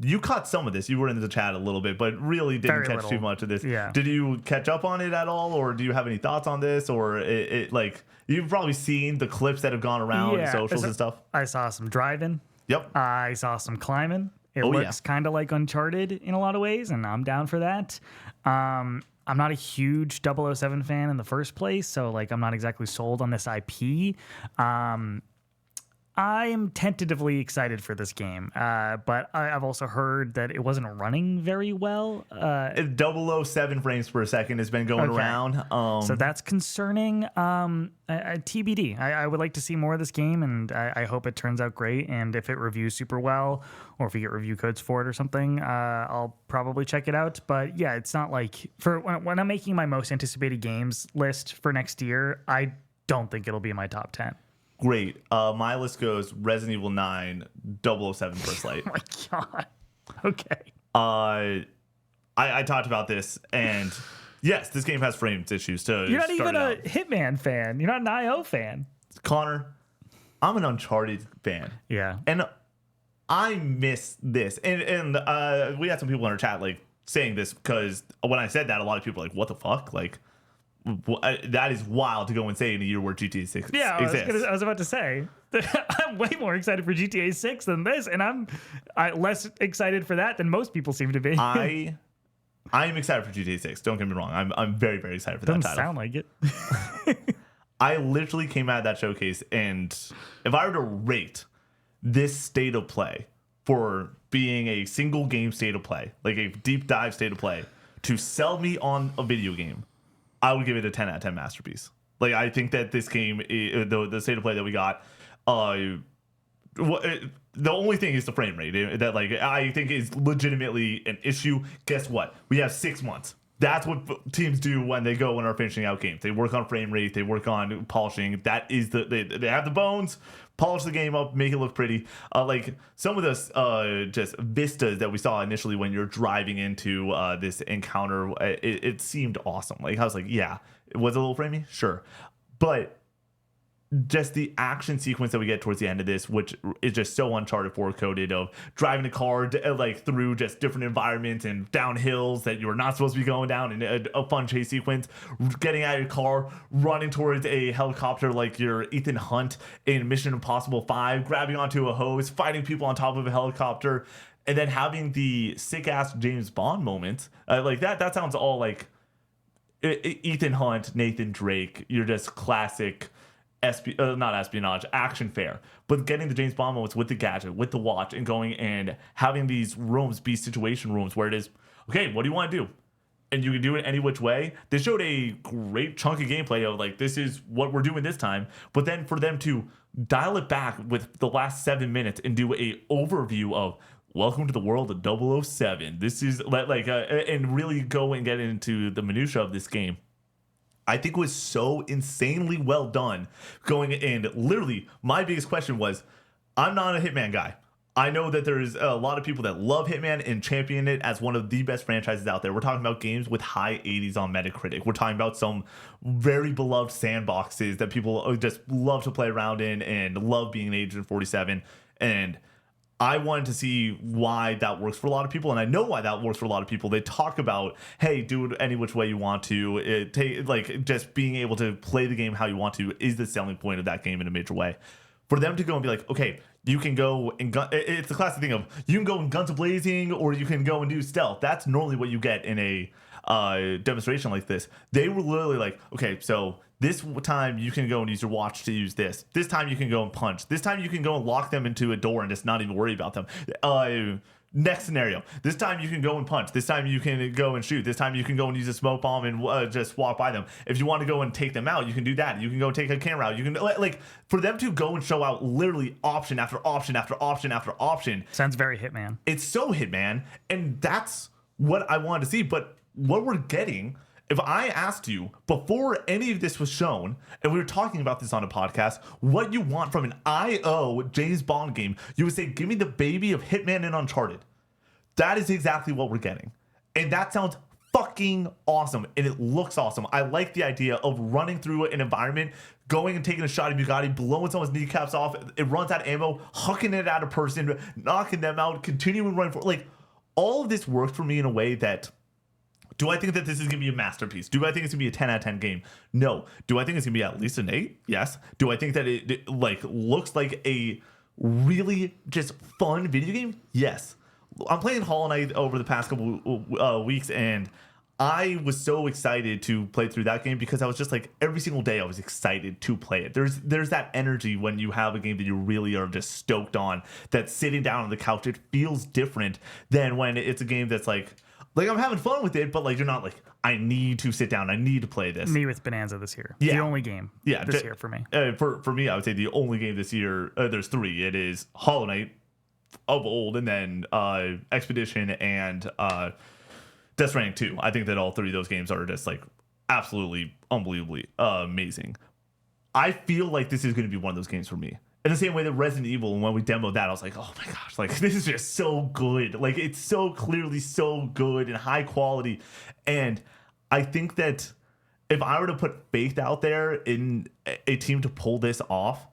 You caught some of this. You were in the chat a little bit, but really didn't catch too much of this. Yeah. Did you catch up on it at all, or do you have any thoughts on this? Or it like you've probably seen the clips that have gone around socials and stuff. I saw some driving. Yep. I saw some climbing. It looks kind of like Uncharted in a lot of ways, and I'm down for that. I I'm not a huge 007 fan in the first place, so like I'm not exactly sold on this IP. I'm tentatively excited for this game, but I've also heard that it wasn't running very well. 007 frames per second has been going around. So that's concerning. TBD. I would like to see more of this game, and I hope it turns out great. And if it reviews super well, or if we get review codes for it or something, I'll probably check it out. But yeah, it's not like for when I'm making my most anticipated games list for next year, I don't think it'll be in my top 10. Great. My list goes Resident Evil 9, 007 First Light. Oh my God. Okay. I talked about this, and yes, this game has frames issues. You're not even a Hitman fan. You're not an IO fan. Connor, I'm an Uncharted fan. Yeah. And I miss this. And we had some people in our chat like saying this because when I said that, a lot of people were like, what the fuck? Like, that is wild to go and say in a year where GTA 6 exists. I was about to say I'm way more excited for GTA 6 than this, and I'm less excited for that than most people seem to be. I am excited for GTA 6. Don't get me wrong. I'm very, very excited for that title. Doesn't sound like it. I literally came out of that showcase, and if I were to rate this state of play for being a single game state of play, like a deep dive state of play, to sell me on a video game, I would give it a 10 out of 10 masterpiece. Like, I think that this game, the state of play that we got, the only thing is the frame rate that, like, I think is legitimately an issue. Guess what? We have 6 months. That's what teams do when they go and are finishing out games. They work on frame rate. They work on polishing. That is they have the bones, polish the game up, make it look pretty. Like some of the just vistas that we saw initially when you're driving into this encounter, it seemed awesome. Like I was like, yeah, it was a little framey, sure, but just the action sequence that we get towards the end of this, which is just so Uncharted 4 coded, of driving the car like through just different environments and down hills that you're not supposed to be going down, in a fun chase sequence, getting out of your car, running towards a helicopter like you're Ethan Hunt in Mission Impossible 5, grabbing onto a hose, fighting people on top of a helicopter, and then having the sick ass James Bond moments like that sounds all like Ethan Hunt, Nathan Drake. You're just classic not espionage, action fair, but getting the James Bond moments with the gadget, with the watch, and going and having these rooms be situation rooms where it is, okay, what do you want to do? And you can do it any which way. They showed a great chunk of gameplay of like, this is what we're doing this time. But then for them to dial it back with the last 7 minutes and do a overview of welcome to the world of 007. This is like, and really go and get into the minutia of this game. I think was so insanely well done going in. Literally, my biggest question was, I'm not a Hitman guy. I know that there's a lot of people that love Hitman and champion it as one of the best franchises out there. We're talking about games with high 80s on Metacritic. We're talking about some very beloved sandboxes that people just love to play around in and love being an Agent 47. And I wanted to see why that works for a lot of people, and I know why that works for a lot of people. They talk about, hey, do it any which way you want to. Like just being able to play the game how you want to is the selling point of that game in a major way. For them to go and be like, okay, you can go and it's the classic thing of you can go in guns blazing or you can go and do stealth. That's normally what you get in a demonstration like this. They were literally like, okay, so this time you can go and use your watch to use this. This time you can go and punch. This time you can go and lock them into a door and just not even worry about them. Next scenario. This time you can go and punch. This time you can go and shoot. This time you can go and use a smoke bomb and just walk by them. If you want to go and take them out, you can do that. You can go take a camera out. You can like for them to go and show out literally option after option after option after option. Sounds very Hitman. It's so Hitman, and that's what I wanted to see. But what we're getting, if I asked you before any of this was shown, and we were talking about this on a podcast, what you want from an IO James Bond game, you would say, give me the baby of Hitman and Uncharted. That is exactly what we're getting. And that sounds fucking awesome. And it looks awesome. I like the idea of running through an environment, going and taking a shot at Bugatti, blowing someone's kneecaps off. It runs out of ammo, hucking it at a person, knocking them out, continuing running for like all of this works for me in a way that, do I think that this is going to be a masterpiece? Do I think it's going to be a 10 out of 10 game? No. Do I think it's going to be at least an 8? Yes. Do I think that it like looks like a really just fun video game? Yes. I'm playing Hollow Knight over the past couple weeks, and I was so excited to play through that game because I was just like every single day I was excited to play it. There's that energy when you have a game that you really are just stoked on, that sitting down on the couch, it feels different than when it's a game that's like I'm having fun with it, but like you're not like, I need to sit down, I need to play this. Me with Bonanza this year. Yeah. The only game this year for me. For me, I would say the only game this year, there's three. It is Hollow Knight of old, and then Expedition and Death Stranding 2. I think that all three of those games are just like absolutely unbelievably amazing. I feel like this is going to be one of those games for me. In the same way that Resident Evil, when we demoed that, I was like, oh my gosh, like this is just so good. Like it's so clearly so good and high quality. And I think that if I were to put faith out there in a team to pull this off,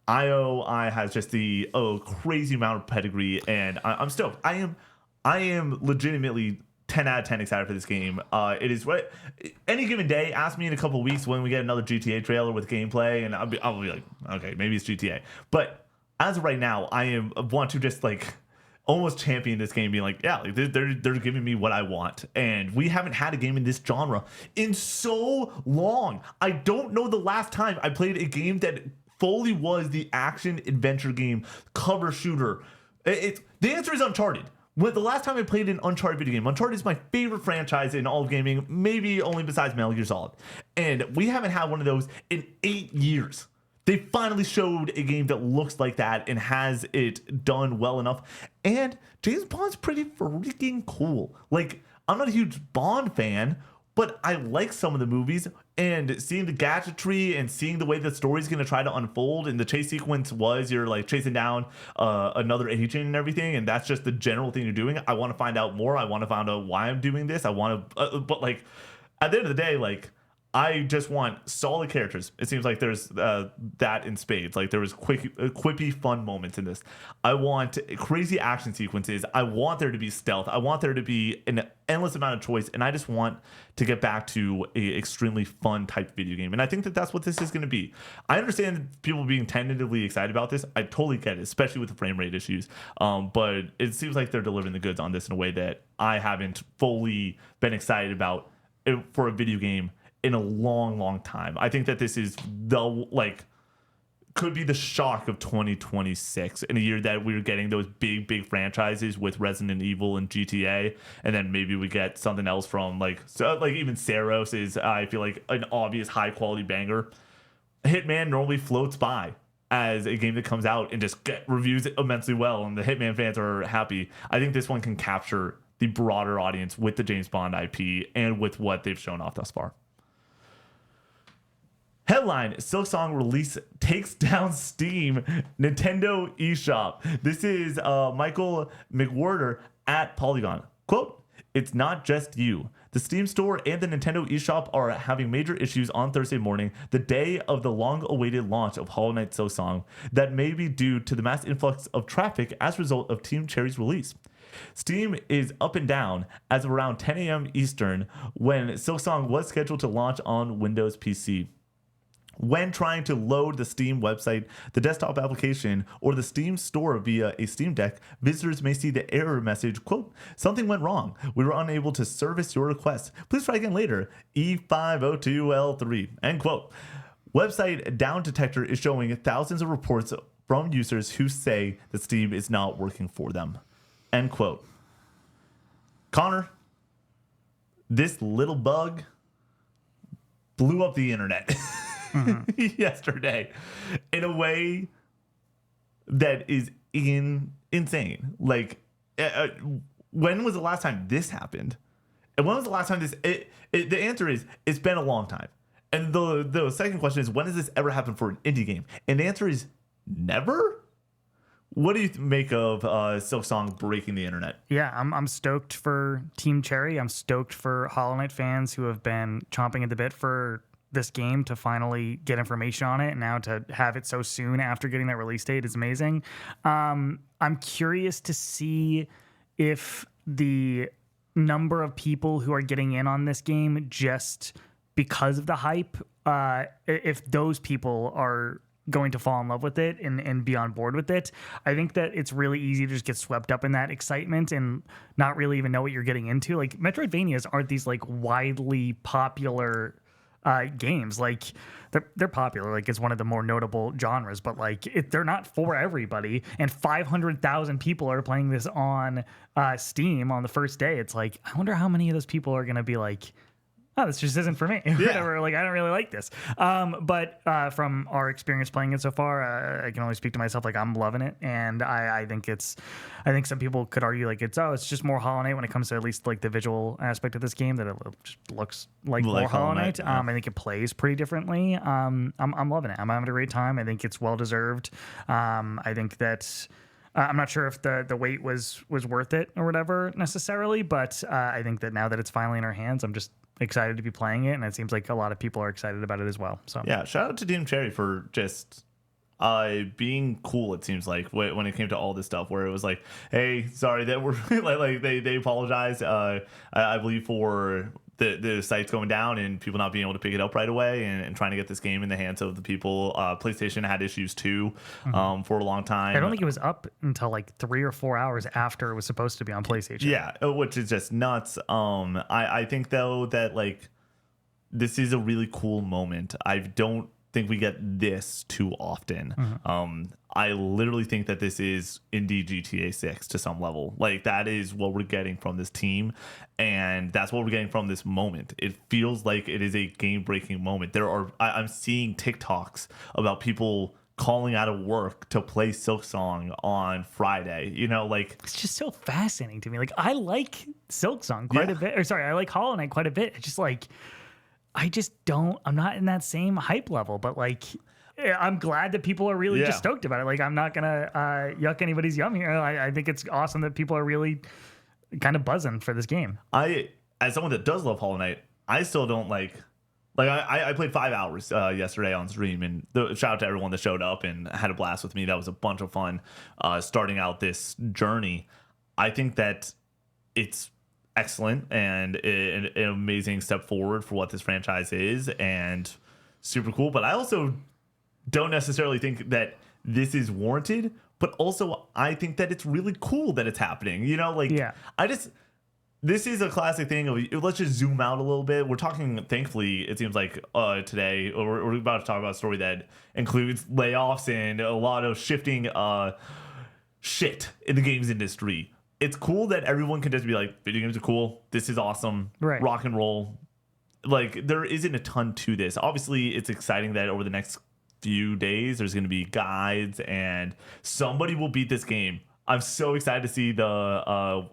IOI has just the crazy amount of pedigree, and I'm stoked. I am legitimately 10 out of 10 excited for this game. It is what any given day. Ask me in a couple of weeks when we get another GTA trailer with gameplay, and I'll be like, okay, maybe it's GTA. But as of right now, I want to just like almost champion this game, being like, yeah, like they're giving me what I want, and we haven't had a game in this genre in so long. I don't know the last time I played a game that fully was the action adventure game cover shooter. The answer is Uncharted. When the last time I played an Uncharted video game, Uncharted is my favorite franchise in all of gaming, maybe only besides Metal Gear Solid. And we haven't had one of those in 8 years. They finally showed a game that looks like that and has it done well enough. And James Bond's pretty freaking cool. Like, I'm not a huge Bond fan, but I like some of the movies, and seeing the gadgetry and seeing the way the story's going to try to unfold. And the chase sequence was you're like chasing down another agent and everything, and that's just the general thing you're doing. I want to find out more. I want to find out why I'm doing this. I want to, but like at the end of the day, like I just want solid characters. It seems like there's that in spades. Like there was quippy, fun moments in this. I want crazy action sequences. I want there to be stealth. I want there to be an endless amount of choice. And I just want to get back to a extremely fun type video game. And I think that that's what this is going to be. I understand people being tentatively excited about this. I totally get it, especially with the frame rate issues. But it seems like they're delivering the goods on this in a way that I haven't fully been excited about it for a video game in a long time. I think that this is could be the shock of 2026 in a year that we're getting those big franchises with Resident Evil and GTA, and then maybe we get something else from like even Saros is I feel like an obvious high quality banger. Hitman normally floats by as a game that comes out and just get reviews immensely well, and the Hitman fans are happy. I think this one can capture the broader audience with the James Bond IP and with what they've shown off thus far. Headline: Silksong release takes down Steam Nintendo eShop. This is Michael McWhorter at Polygon. Quote, "It's not just you. The Steam store and the Nintendo eShop are having major issues on Thursday morning, the day of the long-awaited launch of Hollow Knight Silksong, that may be due to the mass influx of traffic as a result of Team Cherry's release. Steam is up and down as of around 10 a.m. Eastern when Silksong was scheduled to launch on Windows PC. When trying to load the Steam website, the desktop application, or the Steam store via a Steam Deck, visitors may see the error message, quote, 'Something went wrong. We were unable to service your request. Please try again later. E502L3, end quote. Website Down Detector is showing thousands of reports from users who say that Steam is not working for them, end quote. Connor, this little bug blew up the internet. Yesterday in a way that is insane. Like, when was the last time this happened? And when was the last time the answer is it's been a long time. And the second question is, when has this ever happened for an indie game? And the answer is never. What do you make of Silksong breaking the internet? Yeah, I'm stoked for Team Cherry. I'm stoked for Hollow Knight fans who have been chomping at the bit for this game to finally get information on it, and now to have it so soon after getting that release date is amazing. I'm curious to see if the number of people who are getting in on this game just because of the hype, if those people are going to fall in love with it and be on board with it. I think that it's really easy to just get swept up in that excitement and not really even know what you're getting into. Like Metroidvanias aren't these like widely popular games. Like they're popular. Like it's one of the more notable genres, but like they're not for everybody. And 500,000 people are playing this on Steam on the first day. It's like, I wonder how many of those people are going to be like, oh, this just isn't for me. Whatever. Like, I don't really like this. But from our experience playing it so far, I can only speak to myself. Like, I'm loving it, and I think I think some people could argue like it's just more Hollow Knight when it comes to at least like the visual aspect of this game, that it just looks like more Hollow Knight. Yeah. I think it plays pretty differently. I'm loving it. I'm having a great time. I think it's well deserved. I think that. I'm not sure if the wait was worth it or whatever necessarily, but I think that now that it's finally in our hands, I'm just excited to be playing it, and it seems like a lot of people are excited about it as well. So yeah, shout out to Team Cherry for just being cool. It seems like when it came to all this stuff, where it was like, hey, sorry that we're like they apologized. I believe for the site's going down and people not being able to pick it up right away, and trying to get this game in the hands of the people. PlayStation had issues too for a long time. I don't think it was up until like 3 or 4 hours after it was supposed to be on PlayStation. Yeah, which is just nuts. I think though that like this is a really cool moment. I don't think we get this too often. I literally think that this is indeed GTA 6 to some level. Like that is what we're getting from this team, and that's what we're getting from this moment. It feels like it is a game-breaking moment. I'm seeing TikToks about people calling out of work to play Silksong on Friday. You know, like it's just so fascinating to me. Like I like Silksong quite a bit. Or sorry, I like Hollow Knight quite a bit. It's just like I'm not in that same hype level, but like I'm glad that people are really just stoked about it. Like I'm not gonna yuck anybody's yum here. I think it's awesome that people are really kind of buzzing for this game. As someone that does love Hollow Knight, I still don't like I played 5 hours yesterday on stream, and shout out to everyone that showed up and had a blast with me. That was a bunch of fun starting out this journey. I think that it's excellent and an amazing step forward for what this franchise is, and super cool. But I also don't necessarily think that this is warranted, but also I think that it's really cool that it's happening. You know, like this is a classic thing of, let's just zoom out a little bit. We're talking, thankfully, it seems like today, we're about to talk about a story that includes layoffs and a lot of shifting shit in the games industry. It's cool that everyone can just be like, video games are cool. This is awesome. Right. Rock and roll. Like, there isn't a ton to this. Obviously, it's exciting that over the next few days, there's going to be guides and somebody will beat this game. I'm so excited to see the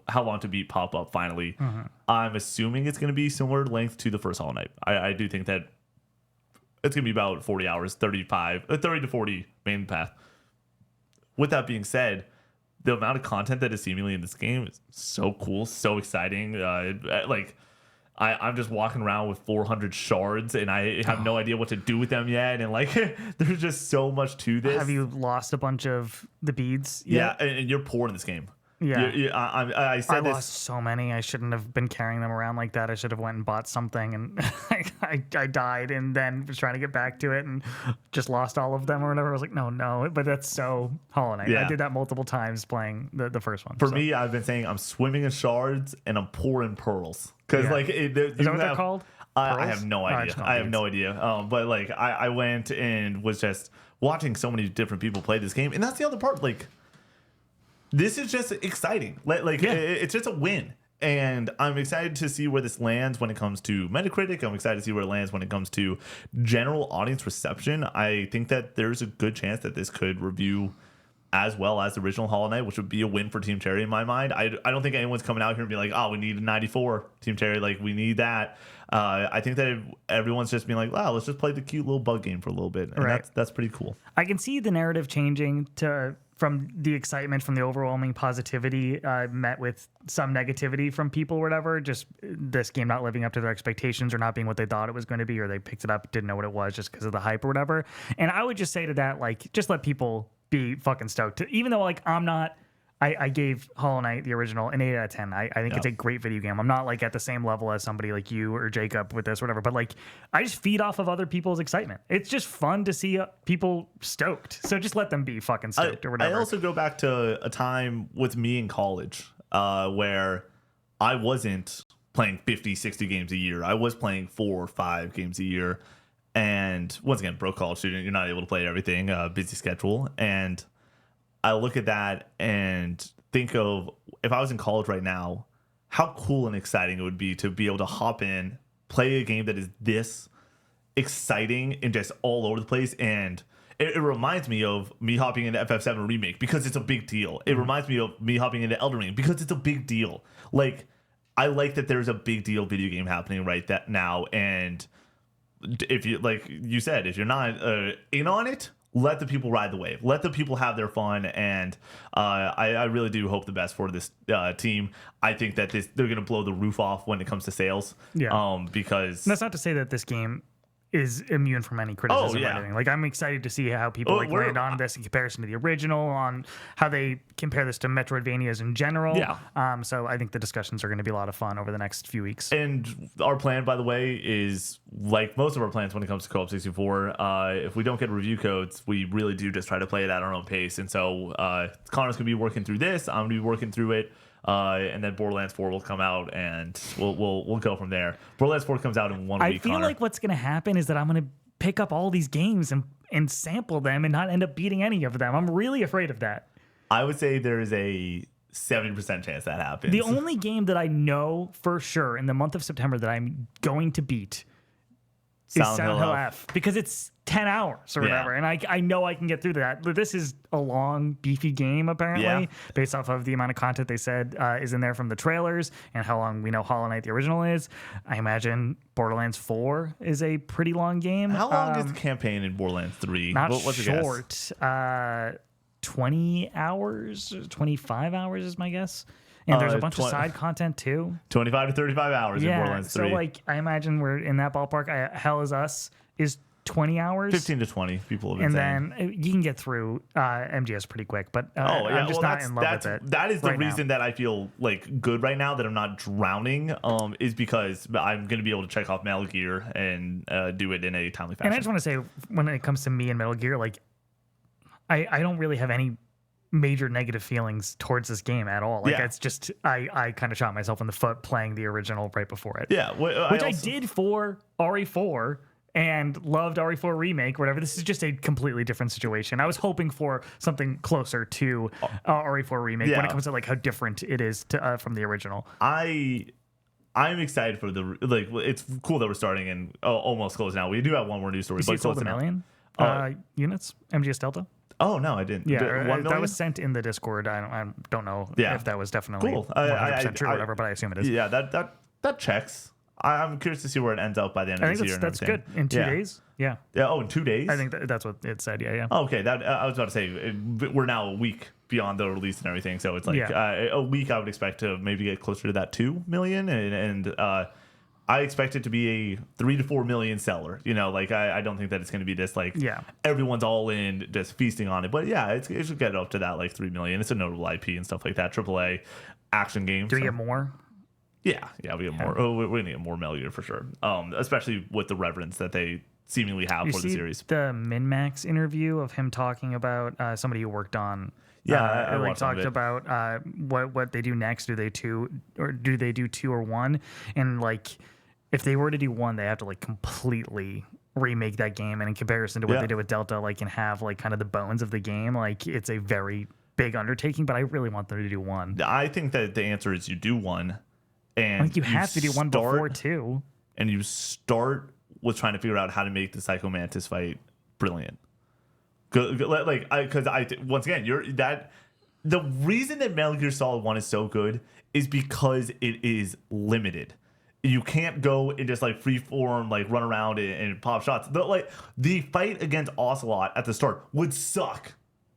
How Long to Beat pop up finally. I'm assuming it's going to be similar length to the first Hollow Knight. I do think that it's going to be about 40 hours, 30 to 40 main path. With that being said, the amount of content that is seemingly in this game is so cool, so exciting. I'm just walking around with 400 shards, and I have no idea what to do with them yet. And like, there's just so much to this. Have you lost a bunch of the beads yet? Yeah, and you're poor in this game. Yeah, I lost so many. I shouldn't have been carrying them around like that. I should have went and bought something, and I died, and then was trying to get back to it, and just lost all of them or whatever. I was like, no, but that's so Hollow Knight. Yeah. I did that multiple times playing the first one. For me, I've been saying I'm swimming in shards and I'm poor in pearls, because like is that what they're called? I have no idea. I have no idea. But like I went and was just watching so many different people play this game, and that's the other part. Like, this is just exciting. It's just a win. And I'm excited to see where this lands when it comes to Metacritic. I'm excited to see where it lands when it comes to general audience reception. I think that there's a good chance that this could review as well as the original Hollow Knight, which would be a win for Team Cherry in my mind. I don't think anyone's coming out here and be like, oh, we need a 94, Team Cherry. Like, we need that. I think that everyone's just being like, wow, let's just play the cute little bug game for a little bit. And that's pretty cool. I can see the narrative changing from the excitement, from the overwhelming positivity met with some negativity from people or whatever, just this game not living up to their expectations or not being what they thought it was going to be, or they picked it up, didn't know what it was just because of the hype or whatever. And I would just say to that, like, just let people be fucking stoked. Even though, like, I'm not I gave Hollow Knight, the original, an 8 out of 10. I think it's a great video game. I'm not like at the same level as somebody like you or Jacob with this or whatever, but like I just feed off of other people's excitement. It's just fun to see people stoked. So just let them be fucking stoked or whatever. I also go back to a time with me in college where I wasn't playing 50, 60 games a year. I was playing 4 or 5 games a year. And once again, broke college student, you're not able to play everything, busy schedule. And I look at that and think of, if I was in college right now, how cool and exciting it would be to be able to hop in, play a game that is this exciting and just all over the place. And it reminds me of me hopping into FF7 Remake because it's a big deal. It reminds me of me hopping into Elden Ring because it's a big deal. Like, I like that there's a big deal video game happening right that now. And if you, like you said, if you're not in on it, let the people ride the wave. Let the people have their fun, and I really do hope the best for this team. I think that they're going to blow the roof off when it comes to sales. Yeah. Because and that's not to say that this game is immune from any criticism or anything. Like, I'm excited to see how people land on this in comparison to the original, on how they compare this to Metroidvanias in general. Yeah. So I think the discussions are going to be a lot of fun over the next few weeks. And our plan, by the way, is like most of our plans when it comes to Co-op 64. If we don't get review codes, we really do just try to play it at our own pace. And so Connor's going to be working through this. I'm going to be working through it. And then Borderlands 4 will come out, and we'll go from there. Borderlands 4 comes out in 1 week. I feel like what's going to happen is that I'm going to pick up all these games and sample them and not end up beating any of them. I'm really afraid of that. I would say there is a 70% chance that happens. The only game that I know for sure in the month of September that I'm going to beat is Silent Hill F, because it's 10 hours or whatever, and I know I can get through that. This is a long, beefy game, apparently, based off of the amount of content they said is in there from the trailers and how long we know Hollow Knight, the original, is. I imagine Borderlands 4 is a pretty long game. How long is the campaign in Borderlands 3? Not short. 20 hours, 25 hours is my guess. And there's a bunch of side content too. 25 to 35 hours in Borderlands 3. So like I imagine we're in that ballpark. Hell Is Us is 20 hours. 15 to 20 people have been saying. And then you can get through MGS pretty quick, but I'm just not in love with it. That is the reason that I feel like good right now, that I'm not drowning, is because I'm going to be able to check off Metal Gear and do it in a timely fashion. And I just want to say, when it comes to me and Metal Gear, like I don't really have any major negative feelings towards this game at all. Like it's just I kind of shot myself in the foot playing the original right before it. Yeah, which I did for RE4 and loved RE4 Remake, whatever. This is just a completely different situation. I was hoping for something closer to RE4 Remake when it comes to like how different it is to, from the original. I'm excited for it's cool that we're starting and almost close now. We do have one more news story, but it's sold 1 million units. MGS Delta. Oh no, I didn't. Yeah, that was sent in the Discord. I don't know if that was definitely 100% true or whatever, but I assume it is. Yeah, that checks. I'm curious to see where it ends up by the end of this year. That's good. In 2 days. Yeah. Yeah. Oh, in 2 days. I think that's what it said. Yeah. Oh, okay. That I was about to say we're now a week beyond the release and everything, so it's like a week. I would expect to maybe get closer to that 2 million, and I expect it to be a 3 to 4 million seller. You know, like I don't think that it's going to be this like everyone's all in just feasting on it. But yeah, it should get up to that like 3 million. It's a notable IP and stuff like that. AAA action game. Do we get more? Yeah, we get more. Oh, we're gonna get more Metal Gear for sure. Especially with the reverence that they seemingly have for the series. The Min-Max interview of him talking about somebody who worked on. I talked about what they do next. Do they do 2 or 1? And like, if they were to do 1, they have to like completely remake that game. And in comparison to what they did with Delta, like, and have like kind of the bones of the game, like it's a very big undertaking. But I really want them to do 1. I think that the answer is you do 1, and like you have to do 1 before 2, and you start with trying to figure out how to make the Psycho Mantis fight brilliant. Like, because once again, the reason that Metal Gear Solid 1 is so good is because it is limited. You can't go and just like free form, like run around and pop shots. The fight against Ocelot at the start would suck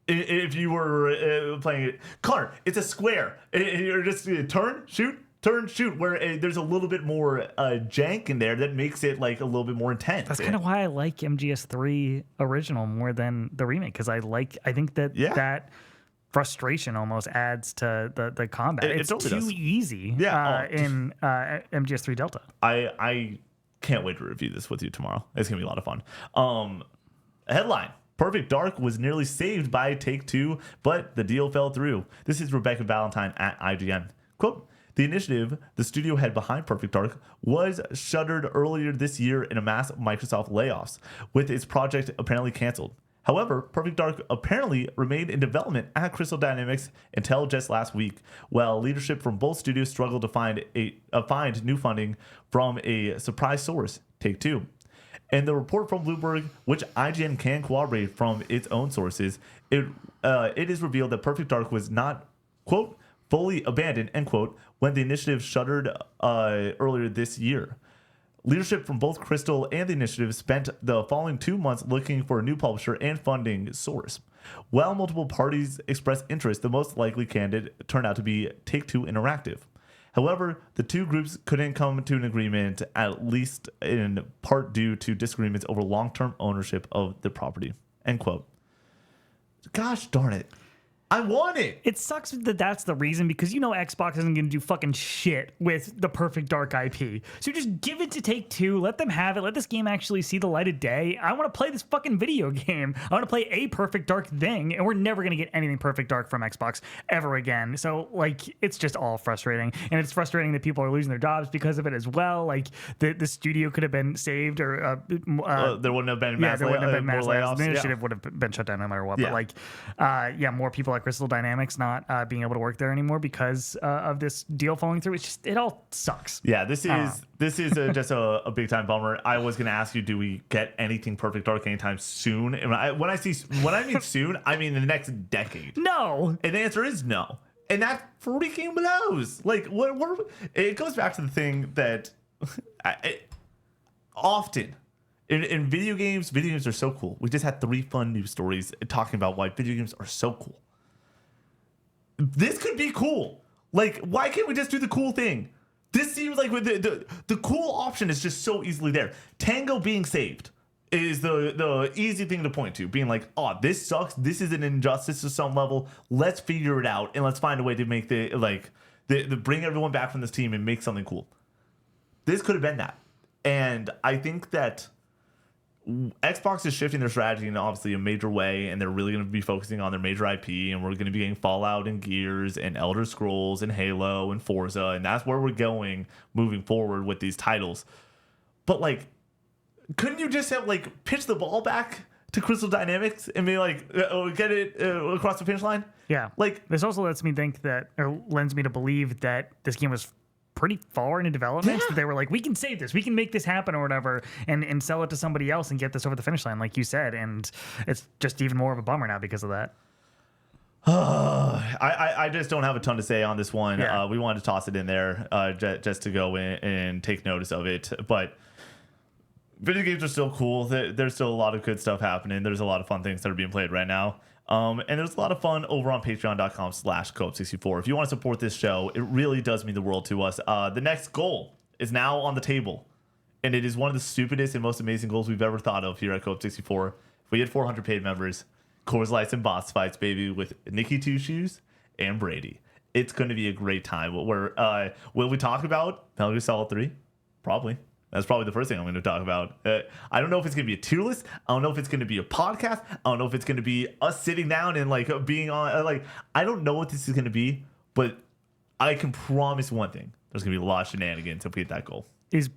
if you were playing it. Connor, it's a square. You're just turn, shoot, where there's a little bit more jank in there that makes it like a little bit more intense. That's kind of why I like MGS3 original more than the remake, because I think that frustration almost adds to the combat. It's totally too does. easy in MGS3 Delta. I can't wait to review this with you tomorrow. It's gonna be a lot of fun. Headline: Perfect Dark was nearly saved by Take-Two, but the deal fell through. This is Rebecca Valentine at IGN. Quote: The initiative, the studio head behind Perfect Dark, was shuttered earlier this year in a mass Microsoft layoffs, with its project apparently canceled. However, Perfect Dark apparently remained in development at Crystal Dynamics until just last week, while leadership from both studios struggled to find new funding from a surprise source, Take-Two. And the report from Bloomberg, which IGN can corroborate from its own sources, it is revealed that Perfect Dark was not, quote, fully abandoned, end quote, when the initiative shuttered earlier this year. Leadership from both Crystal and the initiative spent the following 2 months looking for a new publisher and funding source. While multiple parties expressed interest, the most likely candidate turned out to be Take-Two Interactive. However, the two groups couldn't come to an agreement, at least in part due to disagreements over long-term ownership of the property. End quote. Gosh darn it. I want it. It sucks that that's the reason, because Xbox isn't going to do fucking shit with the Perfect Dark IP. So just give it to Take-Two, let them have it, let this game actually see the light of day. I want to play this fucking video game. I want to play a Perfect Dark thing, and we're never going to get anything Perfect Dark from Xbox ever again. So, it's just all frustrating. And it's frustrating that people are losing their jobs because of it as well. The studio could have been saved, or there wouldn't have been mass layoffs. The initiative would have been shut down no matter what. Yeah. But more people at Crystal Dynamics not being able to work there anymore because of this deal falling through. It all sucks. Yeah, this is just a big time bummer. I was gonna ask you, do we get anything Perfect Dark anytime soon? And when I mean soon, I mean the next decade. No, and the answer is no. And that freaking blows. What it goes back to the thing that often in video games are so cool. We just had 3 fun news stories talking about why video games are so cool. This could be cool. Why can't we just do the cool thing? This seems like the cool option is just so easily there. Tango being saved is the easy thing to point to. Being like, oh, this sucks. This is an injustice to some level. Let's figure it out and let's find a way to make the bring everyone back from this team and make something cool. This could have been that. And I think that Xbox is shifting their strategy in obviously a major way, and they're really going to be focusing on their major IP, and we're going to be getting Fallout and Gears and Elder Scrolls and Halo and Forza, and that's where we're going moving forward with these titles. But couldn't you just have pitch the ball back to Crystal Dynamics and be get it across the finish line? Yeah. This also lets me think that, or lends me to believe that this game was pretty far into development, that they were like, we can save this, we can make this happen or whatever, and sell it to somebody else and get this over the finish line, like you said. And it's just even more of a bummer now because of that. I just don't have a ton to say on this one. Yeah. We wanted to toss it in there just to go in and take notice of it. But video games are still cool. There's still a lot of good stuff happening. There's a lot of fun things that are being played right now. And there's a lot of fun over on patreon.com/co-op64. If you want to support this show, it really does mean the world to us. The next goal is now on the table, and it is one of the stupidest and most amazing goals we've ever thought of here at Co-op64. If we had 400 paid members, Coors Lights and boss fights, baby, with Nikki Two Shoes and Brady. It's going to be a great time. Will we talk about Metal Gear Solid 3? Probably. That's probably the first thing I'm going to talk about. I don't know if it's going to be a tier list. I don't know if it's going to be a podcast. I don't know if it's going to be us sitting down and being on. I don't know what this is going to be, but I can promise one thing: there's going to be a lot of shenanigans to get that goal. Is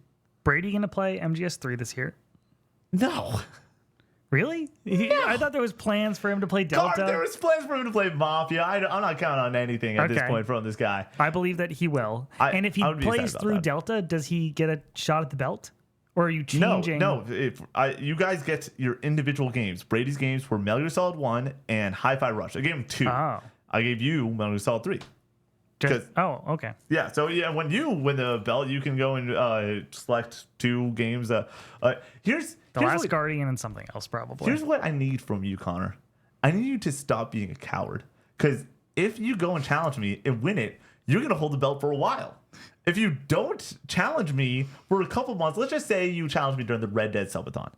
Brady going to play MGS3 this year? No. Really? No. I thought there was plans for him to play Delta. There was plans for him to play Mafia. I'm not counting on anything at this point from this guy. I believe that he will. And if he plays through Delta, does he get a shot at the belt? Or are you changing? No. You guys get your individual games. Brady's games were Metal Gear Solid 1 and Hi-Fi Rush. I gave him 2. Oh. I gave you Metal Gear Solid 3. Okay. Yeah, so when you win the belt, you can go and select 2 games. Here's Last Guardian and something else, probably. Here's what I need from you, Connor. I need you to stop being a coward. Because if you go and challenge me and win it, you're going to hold the belt for a while. If you don't challenge me for a couple months, let's just say you challenge me during the Red Dead Subathon.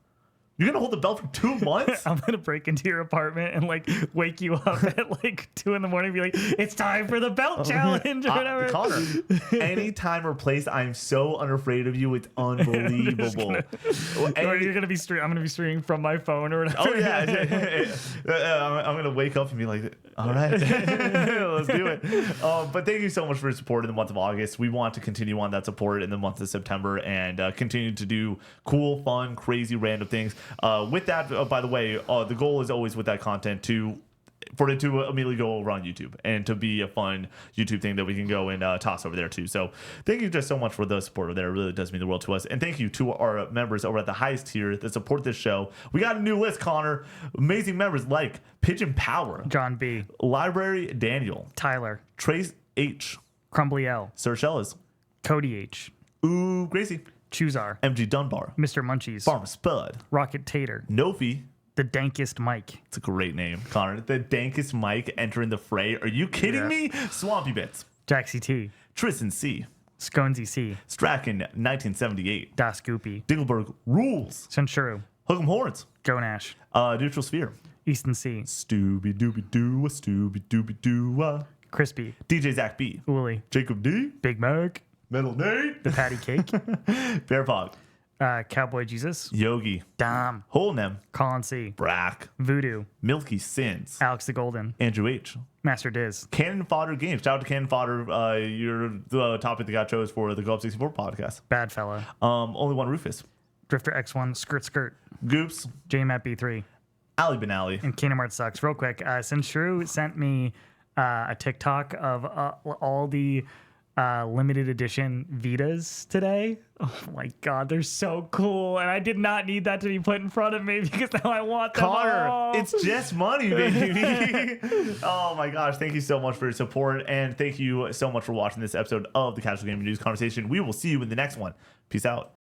You're gonna hold the belt for 2 months? I'm gonna break into your apartment and like wake you up at like 2 a.m. and be like, "It's time for the belt challenge," or whatever. Connor, any time or place, I'm so unafraid of you. It's unbelievable. Or you're gonna be I'm gonna be streaming from my phone or whatever. Oh yeah, I'm gonna wake up and be like, all right, let's do it. But thank you so much for your support in the month of August. We want to continue on that support in the month of September and continue to do cool, fun, crazy, random things. With that, by the way, the goal is always with that content for it to immediately go over on YouTube and to be a fun YouTube thing that we can go and toss over there too. So thank you just so much for the support over there. It really does mean the world to us. And thank you to our members over at the highest tier that support this show. We got a new list, Connor. Amazing members like Pigeon Power, John B, Library Daniel, Tyler, Trace H, Crumbly L, Sir Shellis, Cody H, Ooh Gracie, Chuzar, MG Dunbar, Mr. Munchies, Farmer Spud, Rocket Tater, Nofi. The Dankest Mike. It's a great name, Connor. The Dankest Mike entering the fray. Are you kidding me? Swampy Bits, Jaxie T, Tristan C, Sconesy C, Strachan 1978, Das Goopy, Dingleberg Rules, Sunshuru, Hook'em Horns, Go Nash, Neutral Sphere, Easton C, Stooby Dooby Doo, Stooby Dooby Doo, Crispy, DJ Zach B, Uli, Jacob D, Big Mac, Metal Nate, The Patty Cake, Bear Pog, Cowboy Jesus, Yogi, Dom, Holnem, Colin C, Brack, Voodoo, Milky Sins, Alex the Golden, Andrew H, Master Diz, Cannon Fodder Games. Shout out to Cannon Fodder. You're the topic that got chose for the Go Up 64 podcast. Bad Fella, Only One Rufus, Drifter X1, Skirt Skirt, Goops, JMat B3, Ali Benali, and Kingdom Hearts Sucks. Real quick, since Shrew sent me a TikTok of all the limited edition Vitas today. Oh my god, they're so cool, and I did not need that to be put in front of me because now I want them Connor, all. it's just money, baby. Oh my gosh, thank you so much for your support, and thank you so much for watching this episode of the Casual Gaming News Conversation. We will see you in the next one. Peace out.